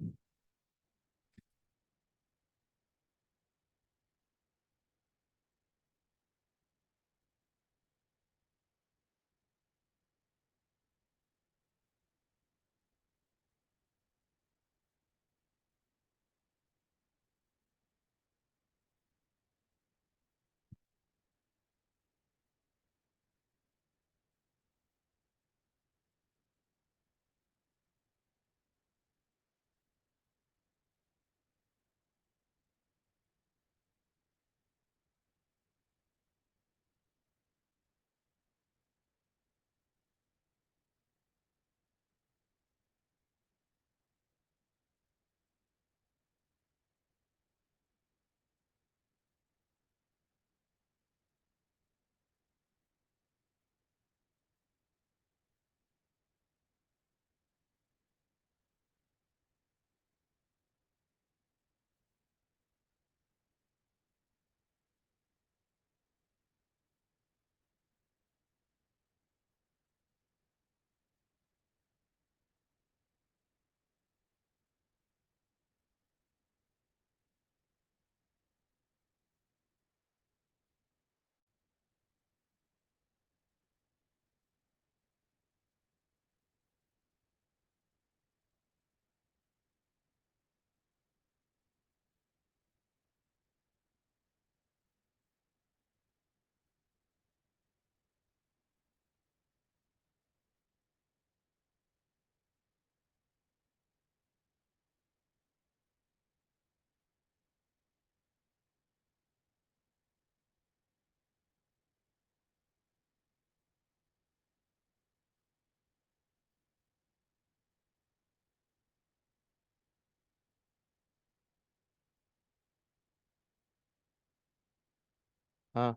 हाँ,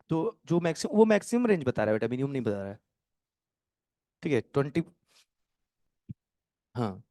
तो जो मैक्सिमम, वो मैक्सिमम रेंज बता रहा है बेटा, मिनिमम नहीं बता रहा है। ठीक है 20। हाँ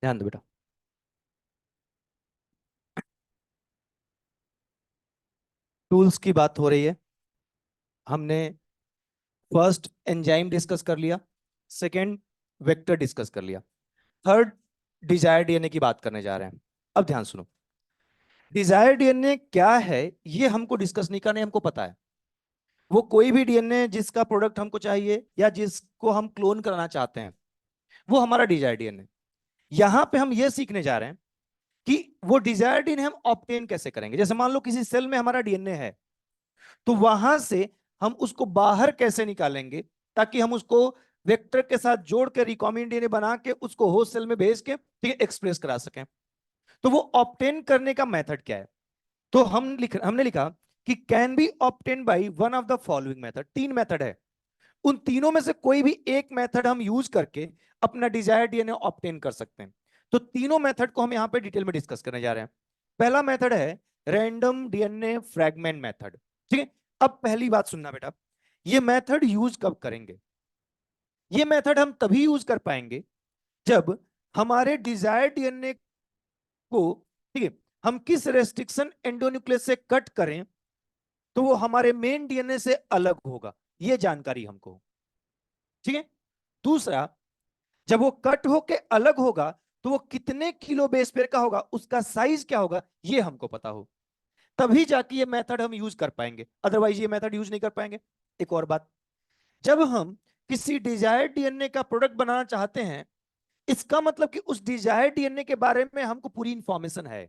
ध्यान दो बेटा। टूल्स की बात हो रही है। हमने फर्स्ट एंजाइम डिस्कस कर लिया, सेकंड वेक्टर डिस्कस कर लिया, थर्ड डिजायर डीएनए की बात करने जा रहे हैं। अब ध्यान सुनो, डिजायर डीएनए क्या है ये हमको डिस्कस नहीं करना है, हमको पता है। वो कोई भी डीएनए जिसका प्रोडक्ट हमको चाहिए या जिसको हम क्लोन करना चाहते हैं, वो हमारा डिजायर डीएनए। यहां पे हम ये सीखने जा रहे हैं कि वो डिजायर डीएनए हम ऑब्टेन कैसे करेंगे। जैसे मान लो किसी सेल में हमारा डीएनए है, तो वहां से हम उसको बाहर कैसे निकालेंगे ताकि हम उसको वेक्टर के साथ जोड़ के रिकॉम्बिनेंट डीएनए बना के उसको होस्ट सेल में भेज के ठीक है एक्सप्रेस करा सकें। तो वो ऑब्टेन करने का मेथड क्या है? तो हमने लिखा कि can be obtain by one of the following method. तीन मेथड है, उन तीनों में से कोई भी एक मेथड हम यूज करके अपना डिजायर डीएनए ऑब्टेन कर सकते हैं। तो तीनों मेथड को हम यहां पे डिटेल में डिस्कस करने जा रहे हैं। पहला मेथड है रैंडम डीएनए फ्रैगमेंट मेथड। ठीक है, अब पहली बात सुनना बेटा, ये मेथड यूज कब करेंगे? ये मेथड हम तभी यूज कर पाएंगे जब हमारे डिजायर डीएनए को, ठीक है, हम किस रेस्ट्रिक्शन एंडोन्यूक्लियस से कट करें तो वो हमारे मेन डीएनए से अलग होगा, ये जानकारी हमको हो। ठीक है, दूसरा, जब वो कट होके अलग होगा तो वो कितने किलो बेस पेयर का होगा, उसका साइज क्या होगा, ये हमको पता हो, तभी जाके ये मेथड हम यूज कर पाएंगे, अदरवाइज ये मेथड यूज नहीं कर पाएंगे। एक और बात, जब हम किसी डिजायर्ड डीएनए का प्रोडक्ट बनाना चाहते हैं, इसका मतलब कि उस डिजायर्ड डीएनए के बारे में हमको पूरी इंफॉर्मेशन है।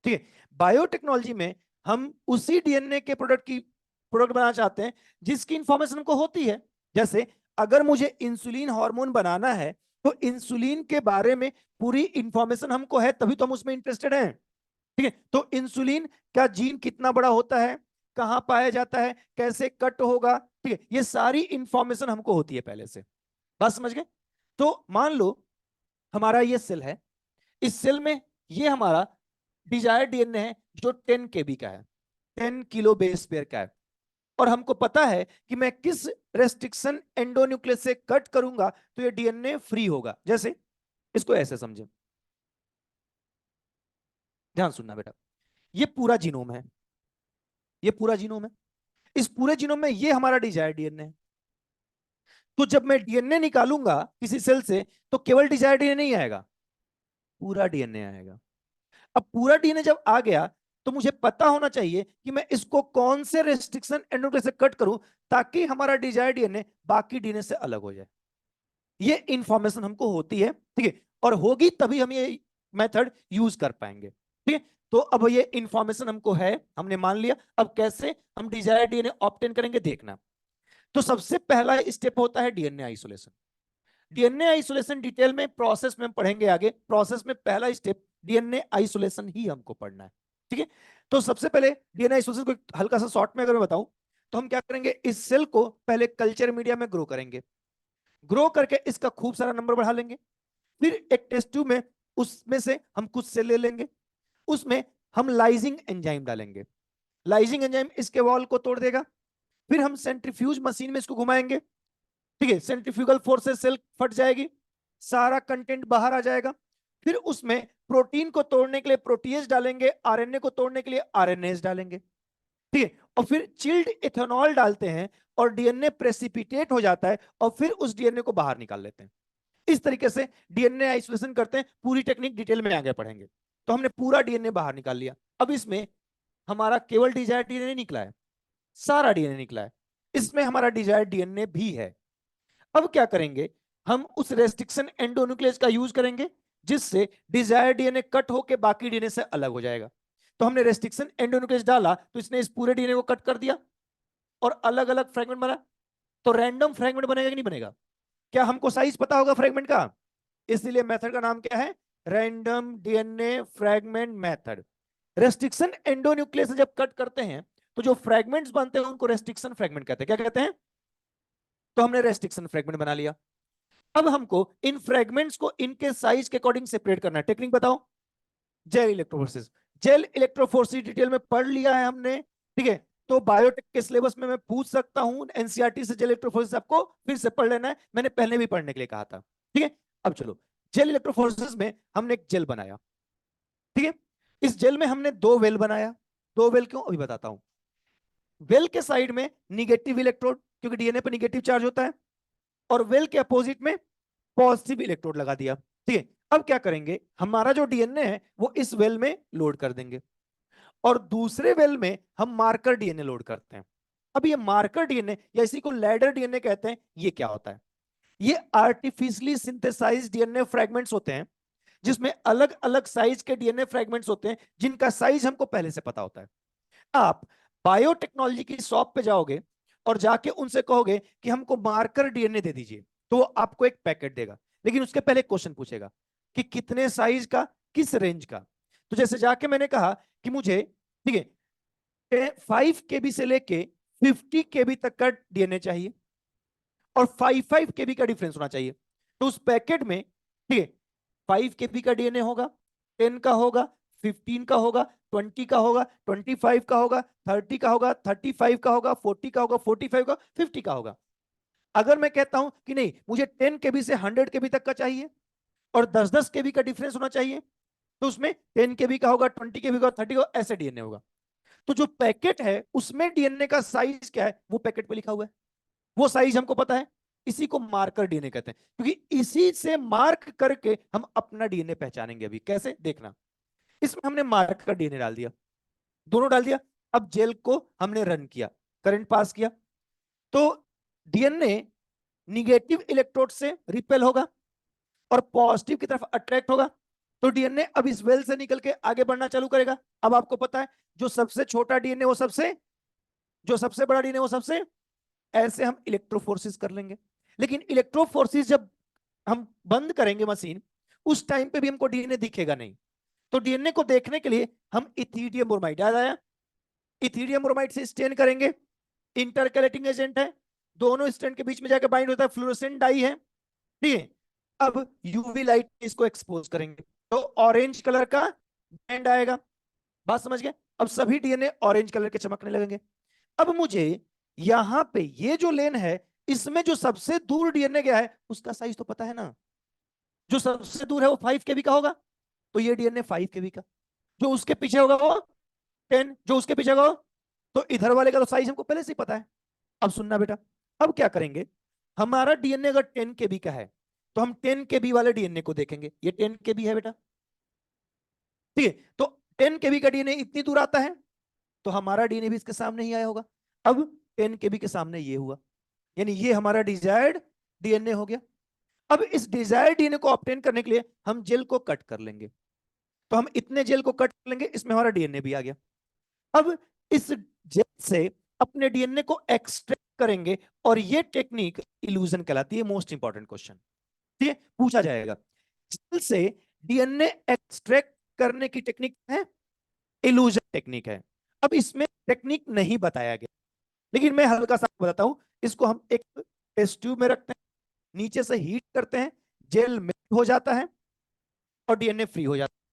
ठीक है, बायोटेक्नोलॉजी में हम उसी डीएनए के प्रोडक्ट बनाना चाहते हैं जिसकी इंफॉर्मेशन हमको होती है। जैसे अगर मुझे इंसुलिन हार्मोन बनाना है, तो इंसुलिन के बारे में पूरी इंफॉर्मेशन हमको है, तभी तो हम उसमें इंटरेस्टेड हैं। ठीक है, तो इंसुलिन का जीन कितना बड़ा होता है, कहां पाया जाता है, कैसे कट होगा, ठीक है, ये सारी इंफॉर्मेशन हमको होती है पहले से। बात समझ गए? तो मान लो हमारा ये सेल है, इस सेल में ये हमारा डिजायर्ड डीएनए है जो 10 KB का है, 10 किलो बेस पेयर का है। और हमको पता है कि मैं किस रेस्ट्रिक्शन एंडोन्यूक्लियस से कट करूंगा तो ये डीएनए फ्री होगा। जैसे इसको ऐसे समझे, ध्यान सुनना बेटा, ये पूरा जीनोम है, ये पूरा जीनोम है, इस पूरे जीनोम में ये हमारा डिजायर्ड डीएनए है। तो जब मैं डीएनए निकालूंगा किसी सेल से, तो केवल डिजायर्ड डीएनए नहीं आएगा, पूरा डीएनए आएगा। अब पूरा डीएनए जब आ गया, तो मुझे पता होना चाहिए कि मैं इसको कौन से रेस्ट्रिक्शन एंडोन्यूक्लियस से कट करूं ताकि हमारा डिजायर्ड डीएनए बाकी डीएनए से अलग हो जाए। ये इंफॉर्मेशन हमको होती है, ठीक है, और होगी तभी हम ये मेथड यूज कर पाएंगे। ठीक है, तो अब ये इंफॉर्मेशन हमको है, हमने मान लिया। अब कैसे हम डिजायर्ड डीएनए ऑब्टेन करेंगे देखना। तो सबसे पहला स्टेप होता है DNA isolation. DNA isolation detail में प्रोसेस में हम पढ़ेंगे आगे। प्रोसेस में पहला स्टेप डीएनए आइसोलेशन ही हमको पढ़ना है। ठीक है, तो सबसे पहले डीएनए आइसोलेशन को हल्का सा शॉर्ट में अगर मैं बताऊं, तो हम क्या करेंगे, इस सेल को पहले कल्चर मीडिया में ग्रो करेंगे, ग्रो करके इसका खूब सारा नंबर बढ़ा लेंगे। फिर एक टेस्ट ट्यूब में उसमें से हम कुछ सेल ले लेंगे, उसमें हम लाइजिंग एंजाइम डालेंगे, लाइजिंग एंजाइम इसके वॉल को तोड़ देगा। फिर हम सेंट्रीफ्यूज मशीन में इसको घुमाएंगे, ठीक है, सेंट्रीफ्यूगल फोर्स से सेल फट जाएगी, सारा कंटेंट बाहर आ जाएगा। फिर उसमें प्रोटीन को तोड़ने के लिए प्रोटीएज डालेंगे, आरएनए को तोड़ने के लिए आरएनएज डालेंगे, ठीक है, और फिर चिल्ड इथेनॉल डालते हैं और डीएनए प्रेसिपिटेट हो जाता है, और फिर उस डीएनए को बाहर निकाल लेते हैं। इस तरीके से डीएनए आइसोलेशन करते हैं। पूरी टेक्निक डिटेल में आगे पढ़ेंगे। तो हमने पूरा डीएनए बाहर निकाल लिया। अब इसमें हमारा केवल डिजायर्ड डीएनए निकला है, सारा डीएनए निकला है, इसमें हमारा डिजायर्ड डीएनए भी है। अब क्या करेंगे, हम उस रेस्ट्रिक्शन एंडोन्यूक्लियस का यूज करेंगे जिससे डिजायर्ड डीएनए कट होकर बाकी डीएनए से अलग हो जाएगा। तो हमने रेस्ट्रिक्शन एंडोन्यूक्लियस डाला, तो इसने इस पूरे डीएनए को कट कर दिया और अलग अलग फ्रेगमेंट बना। तो रैंडम फ्रेगमेंट बनेगा कि नहीं बनेगा? क्या हमको साइज पता होगा फ्रेगमेंट का? इसलिए मेथड का नाम क्या है, random DNA fragment method. Restriction endonuclease जब कट करते हैं, तो जो फ्रेगमेंट्स बनते हैं उनको रेस्ट्रिक्शन फ्रेगमेंट कहते हैं। क्या कहते हैं? तो हमने रेस्ट्रिक्शन फ्रेगमेंट बना लिया। अब हमको इन फ्रेगमेंट्स को इनके साइज के अकॉर्डिंग सेपरेट करना है। टेक्निक बताओ। Gel electrophoresis, gel electrophoresis detail में पढ़ लिया है हमने, ठीक है। तो बायोटेक के सिलेबस में मैं पूछ सकता हूं एनसीईआरटी से, जेल इलेक्ट्रोफोरेसिस आपको फिर से पढ़ लेना है, मैंने पहले भी पढ़ने के लिए कहा था। ठीक है, अब चलो, जेल इलेक्ट्रोफोरेसिस में हमने एक जेल बनाया, ठीक है। इस जेल में हमने दो वेल बनाया। दो वेल क्यों, अभी बताता हूं। वेल के साइड में निगेटिव इलेक्ट्रोड, क्योंकि डीएनए पर निगेटिव चार्ज होता है, और वेल के अपोजिट में पॉजिटिव इलेक्ट्रोड लगा दिया, ठीक है। अब क्या करेंगे, हमारा जो डीएनए है वो इस वेल में लोड कर देंगे, और दूसरे वेल में हम मार्कर डीएनए लोड करते हैं। अब ये मार्कर डीएनए या इसी को लैडर डीएनए कहते हैं, ये क्या होता है? ये आर्टिफिशियली सिंथेसाइज्ड डीएनए फ्रेगमेंट्स होते हैं, जिसमें अलग अलग साइज के डीएनए फ्रेगमेंट्स होते हैं, जिनका साइज हमको पहले से पता होता है। आप बायोटेक्नोलॉजी की शॉप पे जाओगे और जाके उनसे कहोगे कि हमको मार्कर डीएनए दे दीजिए, तो वो आपको एक पैकेट देगा, लेकिन उसके पहले क्वेश्चन पूछेगा कि कितने साइज का, किस रेंज का। तो जैसे जाके मैंने कहा कि मुझे, ठीक है, 5 KB से लेके 50 KB तक का डीएनए चाहिए, और 5 KB का डिफरेंस होना चाहिए। तो उस पैकेट में, ठीक है, 5 KB का डीएनए होगा, 10 का होगा, 15 का होगा, 20 का होगा, 25 का होगा, 30 का होगा, 35 का होगा, 40 का होगा, 45 का, 50 का होगा। अगर मैं कहता हूं कि नहीं, मुझे 10 KB से 100 KB तक का चाहिए और 10-10 KB का डिफरेंस होना चाहिए, तो उसमें 10 KB का होगा, 20 KB का, 30 का, ऐसे डीएनए होगा। तो जो पैकेट है उसमें डीएनए का साइज क्या है वो पैकेट पे लिखा हुआ है, वो साइज हमको पता है। इसी को मार्कर डीएनए कहते हैं, क्योंकि इसी से मार्क करके हम अपना डीएनए पहचानेंगे। अभी कैसे देखना, इसमें हमने मार्कर डीएनए डाल दिया, दोनों डाल दिया। अब जेल को हमने रन किया, करंट पास किया, तो डीएनए निगेटिव इलेक्ट्रोड से रिपेल होगा और पॉजिटिव की तरफ अट्रैक्ट होगा। तो डीएनए अब इस वेल से निकल के आगे बढ़ना चालू करेगा। अब आपको पता है जो सबसे छोटा डीएनए वो सबसे, जो सबसे बड़ा डीएनए वो सबसे, ऐसे हम इलेक्ट्रोफोर्सिस कर लेंगे। लेकिन इलेक्ट्रोफोर्सिस जब हम बंद करेंगे मशीन, उस टाइम पे भी हमको डीएनए दिखेगा नहीं। तो डीएनए को देखने के लिए हम इथीडियम ब्रोमाइड, याद आया, इथीडियम ब्रोमाइड से स्टेन करेंगे। इंटरकैलेटिंग एजेंट है, दोनों स्टेन के बीच में जाकर बाइंड होता है, फ्लोरोसेंट डाई है, ठीक है। अब यूवी लाइट इसको एक्सपोज करेंगे तो ऑरेंज कलर का बैंड आएगा। बात समझ गए? अब सभी डीएनए ऑरेंज कलर के चमकने लगेंगे। अब मुझे यहां पे ये जो लेन है, इसमें जो सबसे दूर डीएनए गया है उसका साइज तो पता है ना, जो सबसे दूर है वो 5 kb का होगा। तो ये डीएनए 5 kb का, जो उसके पीछे होगा वो 10, जो उसके पीछे होगा, तो इधर वाले का तो साइज हमको पहले से ही पता है। अब सुनना बेटा, अब क्या करेंगे, हमारा डीएनए अगर 10 kb का है तो हम 10 kb वाले डीएनए को देखेंगे। ये 10 kb है बेटा, ठीक है। तो 10 kb का डीएनए इतनी दूर आता है, तो हमारा डीएनए भी इसके सामने ही आया होगा। अब 10 kb के सामने ये हुआ, यानी ये हमारा डिजायर्ड डीएनए हो गया। अब इस डिजायर्ड डीएनए को ऑब्टेन करने के लिए हम जेल को कट कर लेंगे। तो हम इतने जेल को कट कर लेंगे, इसमें हमारा डीएनए भी आ गया। अब इस जेल से अपने डीएनए को एक्सट्रैक्ट करेंगे, और ये टेक्निक इल्यूजन कहलाती है। मोस्ट इंपॉर्टेंट क्वेश्चन, ठीक है, पूछा जाएगा। जेल से डीएनए एक्सट्रैक्ट करने की टेक्निक है, इल्यूजन टेक्निक है। अब इसमें टेक्निक नहीं बताया गया, लेकिन मैं हल्का सा बताता हूं। इसको हम एक टेस्ट ट्यूब में रखते हैं, नीचे से हीट करते हैं, जेल मेल्ट हो जाता है और डीएनए फ्री हो जाता है।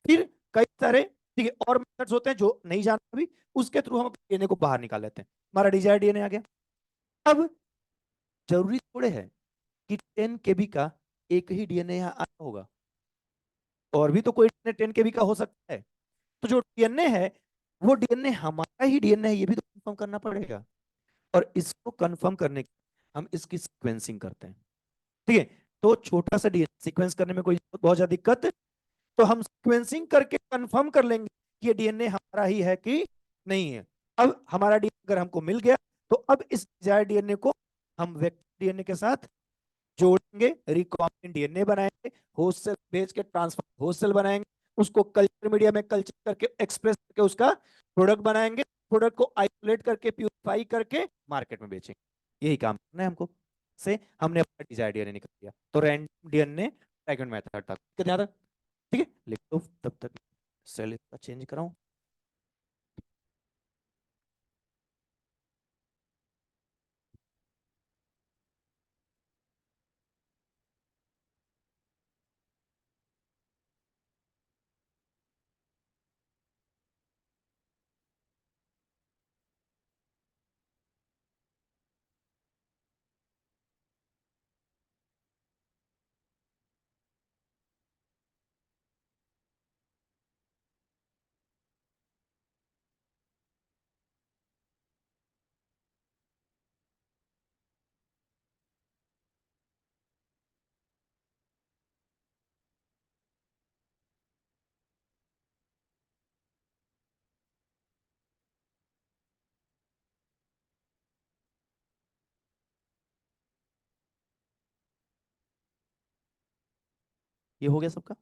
फिर कई सारे, ठीक है, और मेथड्स होते हैं जो नहीं जानते अभी, उसके थ्रू हम डीएनए को बाहर निकाल लेते हैं। हमारा डिजायर डीएनए आ गया। अब जरूरी थोड़े है कि 10 kb का एक ही डीएनए यहाँ आया होगा, और भी तो कोई 10 kb का हो सकता है। तो जो डीएनए है वो डीएनए हमारा ही डीएनए है, ये भी तो कंफर्म करना पड़ेगा। और इसको कंफर्म करने के लिए हम इसकी सीक्वेंसिंग करते हैं, ठीक है। तो छोटा सा डीएनए सीक्वेंस करने में कोई बहुत ज्यादा दिक्कत, तो हम सीक्वेंसिंग करके कंफर्म कर लेंगे कि ये डीएनए हमारा ही है कि नहीं है। अब हमारा डीएनए अगर हमको मिल गया, तो अब इस डिजायर डीएनए को हम वेक्टर डीएनए के साथ जोड़ेंगे, रिकॉम्बिनेंट डीएनए बनाएंगे, होस्ट सेल भेज के ट्रांसफर होस्ट सेल बनाएंगे, उसको कल्चर मीडिया में कल्चर करके एक्सप्रेस करके उसका प्रोडक्ट बनाएंगे, प्रोडक्ट को आइसोलेट करके प्यूरिफाई करके मार्केट में बेचेंगे। यही काम करना है हमको। से हमने अपना डिजायर डीएनए निकाल दिया, तो रैंडम डीएनए फ्रैगमेंट मेथड तक ध्यान रख, ठीक है। लिख दो तब तक, सेल इसका चेंज कराऊं। ये हो गया सबका।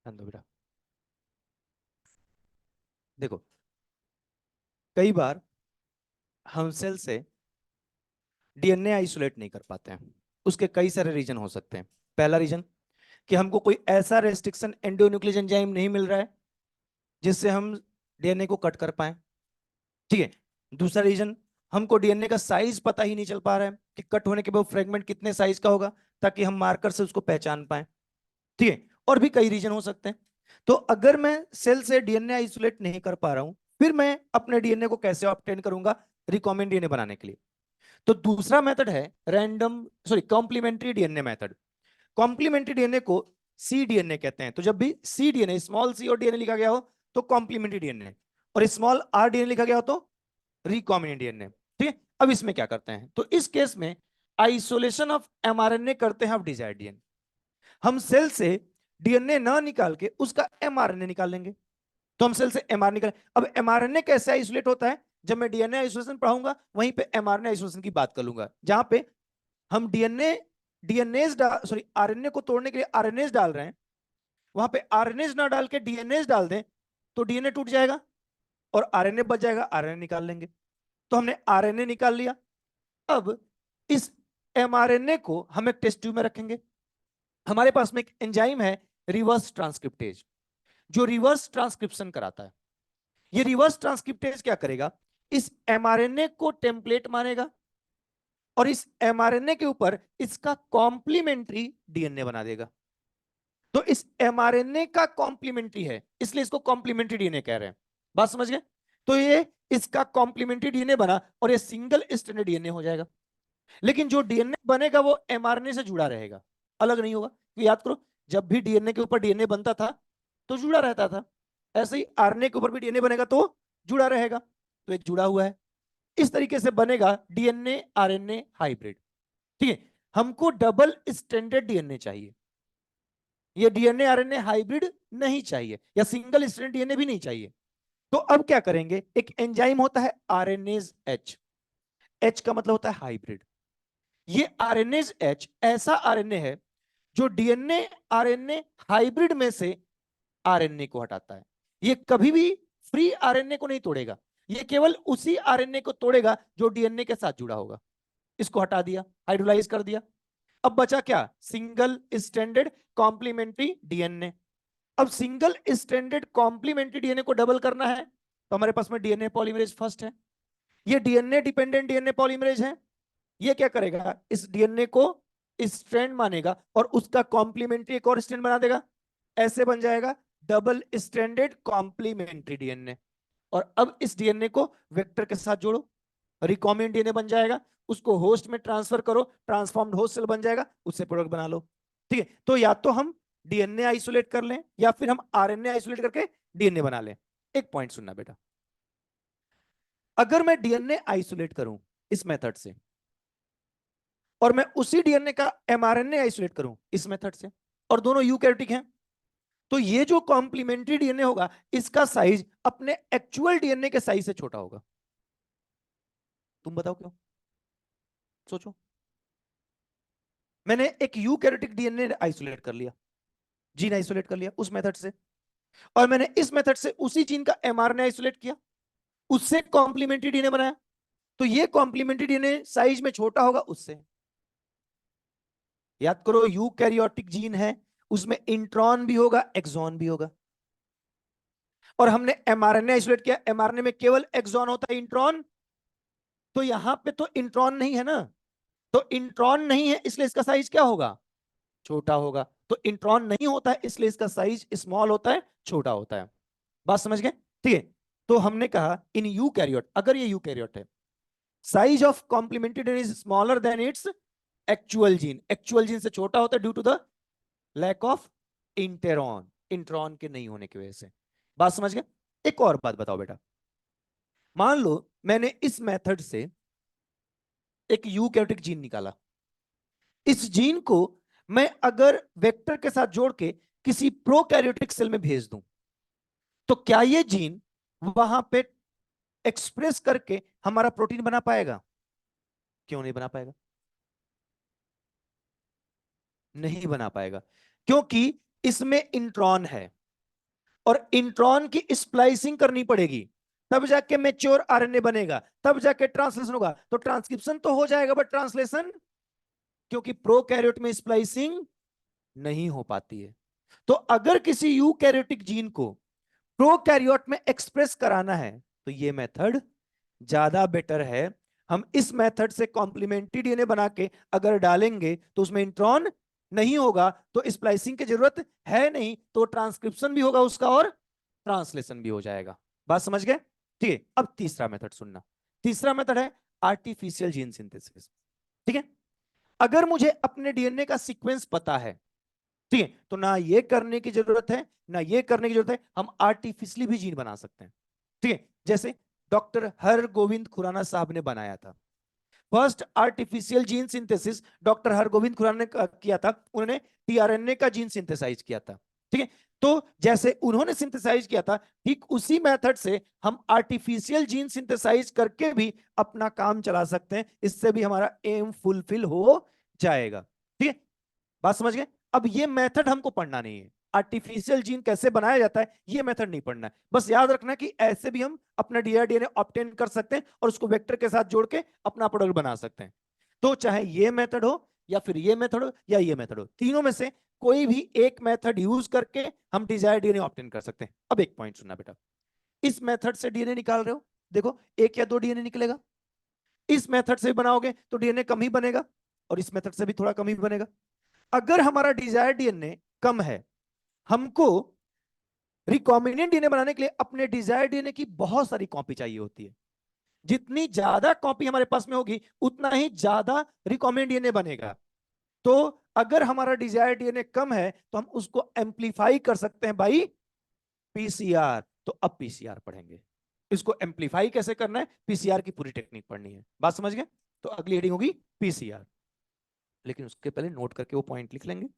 ध्यान दो बेटा। देखो, कई बार हम सेल से डीएनए आइसोलेट नहीं कर पाते हैं। उसके कई सारे रीजन हो सकते हैं। पहला रीजन कि हमको कोई ऐसा रेस्ट्रिक्शन एंडोन्यूक्लियस एंजाइम नहीं मिल रहा है जिससे हम डीएनए को कट कर पाए। ठीक है। दूसरा रीजन, हमको डीएनए का साइज पता ही नहीं चल पा रहा है कि कट होने के बाद फ्रेगमेंट कितने साइज का होगा ताकि हम मार्कर से उसको पहचान पाए। ठीक है। और भी कई रीजन हो सकते हैं। तो अगर मैं सेल से डीएनए आइसोलेट नहीं कर पा रहा हूं, फिर मैं अपने डीएनए को कैसे ऑब्टेन करूंगा रिकॉम्बिनेंट डीएनए बनाने के लिए? तो दूसरा मेथड है complementary DNA method. Complementary DNA को सी डीएनए कहते हैं। तो जब भी सी डीएनए, स्मॉल सी और डीएनए लिखा गया हो तो कॉम्प्लीमेंट्री डीएनए, और स्मॉल आर डीएनए लिखा गया हो तो रिकॉम्बिनेंट डीएनए। ठीक है। अब इसमें क्या करते हैं, तो इस केस में आइसोलेशन ऑफ एमआरएनए करते हैं ऑफ डिजायर्ड डीएनए। हम सेल से डीएनए ना निकाल के उसका एमआरएनए निकाल लेंगे। तो हम सेल से एमआरएनए निकाल, अब एमआरएनए कैसे आइसोलेट होता है जब मैं डीएनए आइसोलेशन पढ़ाऊंगा वहीं पे एमआरएनए आइसोलेशन की बात कर लूंगा, जहां पे हम आरएनए को तोड़ने के लिए आरएनएस डाल रहे हैं, वहां पे आरएनएस ना डाल के डीएनएस डाल दें तो डीएनए टूट जाएगा और आरएनए बच जाएगा, आरएनए निकाल लेंगे। तो हमने आरएनए निकाल लिया। अब इस एमआरएनए को हम एक टेस्ट ट्यूब में रखेंगे। हमारे पास में एक एंजाइम है रिवर्स ट्रांसक्रिप्टेज, जो रिवर्स ट्रांसक्रिप्शन कराता है। ये रिवर्स ट्रांसक्रिप्टेज क्या करेगा, इस एमआरएनए को टेम्पलेट मानेगा और इस एमआरएनए के ऊपर इसका कॉम्प्लीमेंट्री डीएनए बना देगा। तो इस एमआरएनए का कॉम्प्लीमेंट्री है, इसलिए इसको कॉम्प्लीमेंट्री डीएनए कह रहे हैं। बात समझ गए? तो ये इसका कॉम्प्लीमेंट्री डीएनए बना और ये सिंगल स्ट्रैंडेड डीएनए हो जाएगा। लेकिन जो डीएनए बनेगा वो एमआरएनए से जुड़ा रहेगा, अलग नहीं होगा। तो याद करो, जब भी डीएनए के ऊपर डीएनए बनता था तो जुड़ा रहता था, ऐसे ही आरएनए के ऊपर भी डीएनए बनेगा तो जुड़ा रहेगा। तो ये जुड़ा हुआ है। इस तरीके से बनेगा डीएनए आरएनए हाइब्रिड। ठीक है। हमको डबल स्ट्रैंडेड डीएनए चाहिए, ये डीएनए आरएनए हाइब्रिड नहीं चाहिए, या सिंगल स्ट्रैंड डीएनए भी नहीं चाहिए। तो अब क्या करेंगे, एक एंजाइम होता है आरएनएज एच। एच का मतलब होता है हाइब्रिड। ये आरएनएज एच ऐसा आरएनए है जो डीएनए आरएनए हाइब्रिड में से आरएनए को हटाता है। ये कभी भी फ्री आरएनए को नहीं तोड़ेगा, ये केवल उसी आरएनए को तोड़ेगा जो डीएनए के साथ जुड़ा होगा। इसको हटा दिया, हाइड्रोलाइज कर दिया। अब बचा क्या, सिंगल स्ट्रैंडेड कॉम्प्लीमेंट्री डीएनए। अब सिंगल स्ट्रैंडेड कॉम्प्लीमेंट्री डीएनए को डबल करना है तो हमारे पास में डीएनए पॉलीमरेज फर्स्ट है। ये डीएनए डिपेंडेंट डीएनए पॉलीमरेज है। ये क्या करेगा, इस डीएनए को स्ट्रैंड मानेगा और उसका कॉम्प्लीमेंट्री एक और स्ट्रैंड बना देगा। ऐसे बन जाएगा डबल स्ट्रैंडेड कॉम्प्लीमेंट्री डीएनए। और अब इस डीएनए को वेक्टर के साथ जोड़ो, रिकॉम्बिनेंट डीएनए बन जाएगा। उसको होस्ट में ट्रांसफर करो, ट्रांसफॉर्म्ड होस्ट सेल बन जाएगा, उससे प्रोडक्ट बना लो। ठीक है। तो या तो हम डीएनए आइसोलेट कर लें या फिर हम आरएनए आइसोलेट करके डीएनए बना लें। एक पॉइंट सुनना बेटा, अगर मैं डीएनए आइसोलेट करूं इस मेथड से और मैं उसी डीएनए का एमआरएनए आइसोलेट करूं इस मेथड से, और दोनों यूकैरियोटिक हैं, तो ये जो कॉम्प्लीमेंट्री डीएनए होगा इसका साइज अपने एक्चुअल डीएनए के साइज से छोटा होगा। तुम बताओ क्यों? सोचो। मैंने एक यूकैरियोटिक डीएनए आइसोलेट कर लिया, जीन आइसोलेट कर लिया उस मेथड से, और मैंने इस मेथड से उसी जीन का एमआरएनए आइसोलेट किया, उससे कॉम्प्लीमेंट्री डीएनए बनाया। तो ये कॉम्प्लीमेंट्री डीएनए साइज में छोटा होगा उससे। याद करो, यूकैरियोटिक जीन है, उसमें इंट्रॉन भी होगा एक्सॉन भी होगा। और हमने एमआरएनए आइसोलेट किया, एमआरएनए में केवल एक्सॉन होता है, इंट्रॉन तो यहां पे तो इंट्रॉन नहीं है ना। तो इंट्रॉन नहीं है इसलिए इसका साइज क्या होगा, छोटा होगा। तो इंट्रॉन नहीं होता है इसलिए इसका साइज स्मॉल होता है, छोटा होता है। बात समझ गए? ठीक है। तो हमने कहा इन यूकैरियोट, अगर ये यूकैरियोट है, size of complementary DNA is smaller than its actual gene. Actual gene से छोटा होता है due to the lack of intron, intron के नहीं होने की वजह से। बात समझ गए? एक और बात बताओ बेटा, मान लो मैंने इस मेथड से एक यूकैरियोटिक जीन निकाला, इस जीन को मैं अगर वेक्टर के साथ जोड़ के किसी प्रोकैरियोटिक सेल में भेज दूं तो क्या ये जीन वहां पे एक्सप्रेस करके हमारा प्रोटीन बना पाएगा? क्यों नहीं बना पाएगा? नहीं बना पाएगा क्योंकि इसमें इंट्रॉन है। और इंट्रॉन की स्प्लाइसिंग करनी पड़ेगी, तब जाके मेच्योर आरएनए बनेगा, तब जाके ट्रांसलेशन होगा। तो ट्रांसक्रिप्शन तो हो जाएगा बट ट्रांसलेशन, क्योंकि प्रोकैरियोट में स्प्लाइसिंग नहीं हो पाती है। तो अगर किसी यूकैरियोटिक जीन को प्रोकैरियोट में एक्सप्रेस कराना है तो ये मेथड ज्यादा बेटर है। हम इस मेथड से कॉम्प्लीमेंट्री डीएनए बना के अगर डालेंगे तो उसमें इंट्रॉन नहीं होगा, तो स्प्लाइसिंग की जरूरत है नहीं, तो ट्रांसक्रिप्शन भी होगा उसका और ट्रांसलेशन भी हो जाएगा। बात समझ गए? ठीक है, अब तीसरा मेथड सुनना। तीसरा मेथड है आर्टिफिशियल जीन सिंथेसिस। ठीक है, अगर मुझे अपने डीएनए का सीक्वेंस पता है, ठीक है, तो ना ये करने की जरूरत है ना ये करने की जरूरत है, हम आर्टिफिशियली भी जीन बना सकते हैं। ठीक है, जैसे डॉक्टर हरगोविंद खुराना साहब ने बनाया था first artificial gene synthesis. Doctor Hargobind Khorana ने किया था, उन्होंने टीआरएनए का जीन सिंथेसाइज किया था। ठीक है, तो जैसे उन्होंने सिंथेसाइज किया था, ठीक उसी मेथड से हम आर्टिफिशियल जीन सिंथेसाइज करके भी अपना काम चला सकते हैं, इससे भी हमारा एम फुलफिल हो जाएगा। ठीक है, बात समझ गए? अब ये मेथड हमको पढ़ना नहीं है, आर्टिफिशियल जीन कैसे बनाया जाता है ये मेथड नहीं पढ़ना है, बस याद रखना कि ऐसे भी हम अपना डीआरडीएनए ऑब्टेन कर सकते हैं और उसको वेक्टर के साथ जोड़ के अपना प्रोडक्ट बना सकते हैं। तो चाहे ये मेथड हो या फिर ये मेथड हो या ये मेथड हो, तीनों में से कोई भी एक मेथड यूज करके हम डिजायर डीएनए ऑब्टेन कर सकते हैं। अब एक पॉइंट सुनना बेटा, इस मेथड से डीएनए निकाल रहे हो, देखो एक या दो डीएनए निकलेगा, इस मेथड से बनाओगे तो डीएनए कम ही बनेगा और इस मेथड से भी थोड़ा कम ही बनेगा। अगर हमारा डिजायर डीएनए कम है, हमको रिकॉम्बिनेंट डीएनए बनाने के लिए अपने डिजायर डीएनए की बहुत सारी कॉपी चाहिए होती है। जितनी ज्यादा कॉपी हमारे पास में होगी उतना ही ज्यादा रिकॉम्बिनेंट डीएनए बनेगा। तो अगर हमारा डिजायर डीएनए कम है तो हम उसको एम्पलीफाई कर सकते हैं बाई पीसीआर। तो अब पीसीआर पढ़ेंगे, इसको एम्पलीफाई कैसे करना है, पीसीआर की पूरी टेक्निक पढ़नी है। बात समझ गए? तो अगली हेडिंग होगी पीसीआर, लेकिन उसके पहले नोट करके वो पॉइंट लिख लेंगे।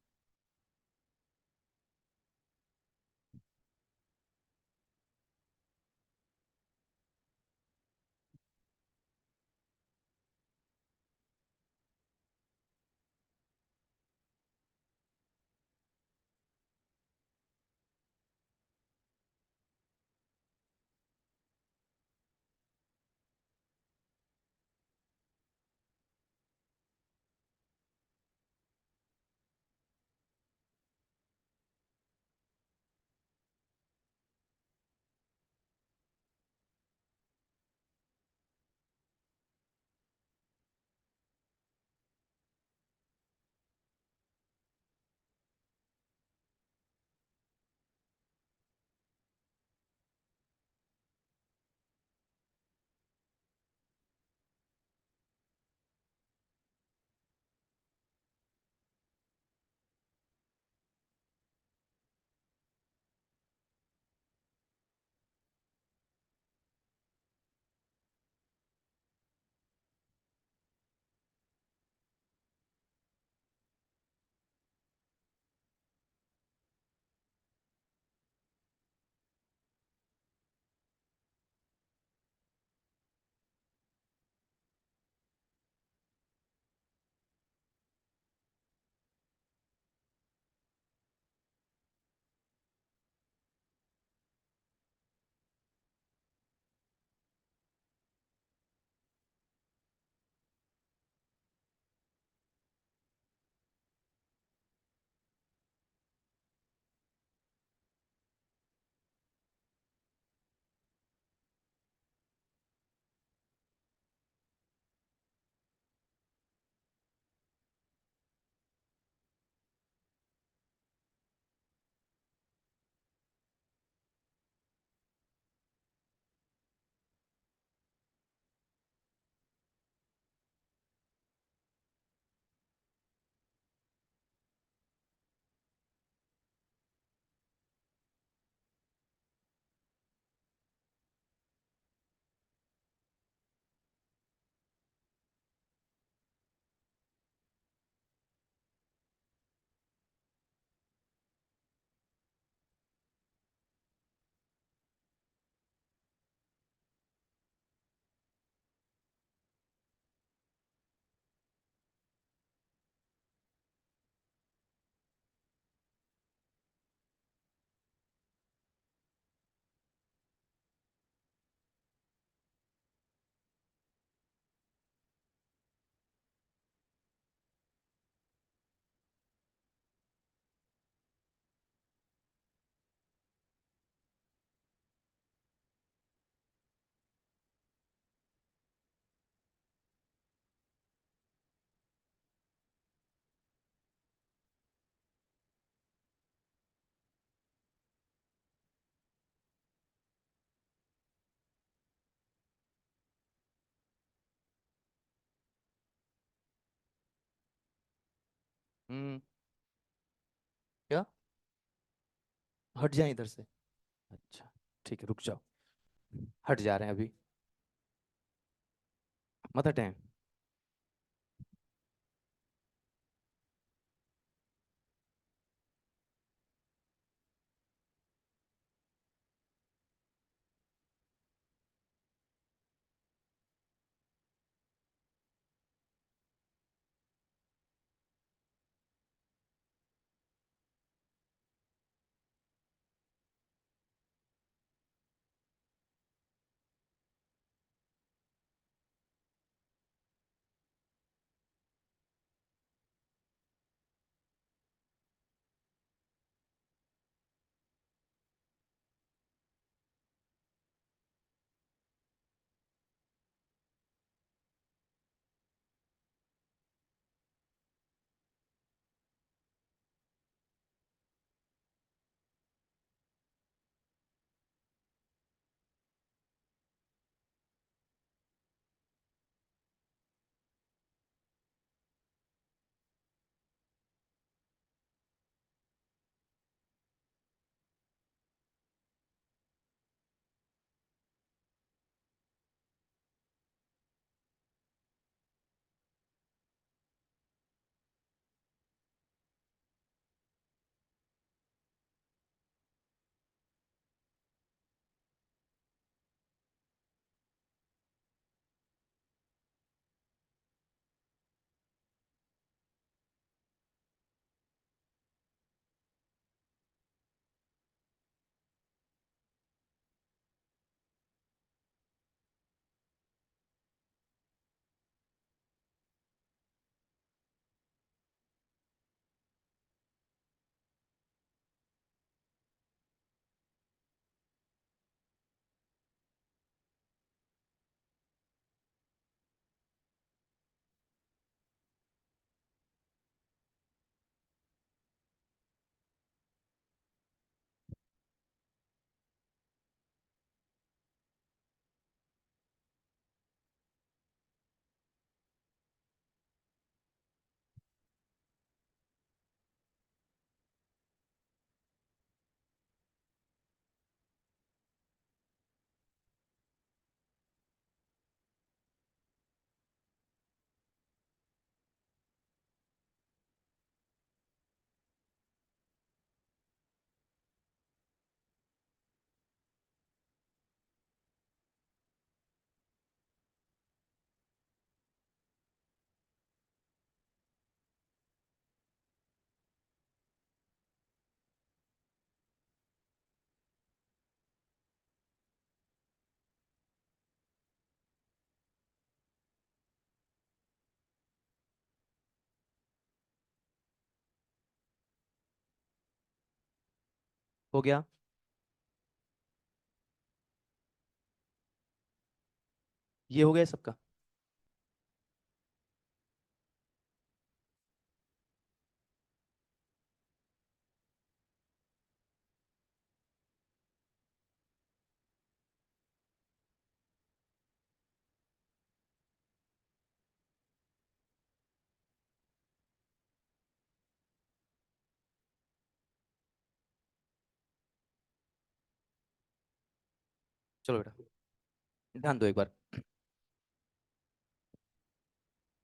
क्या? हट जाए इधर से? अच्छा, ठीक है, रुक जाओ। हट जा रहे हैं अभी, मत हटें। हो गया? ये हो गया सबका? चलो बेटा, ध्यान दो एक बार।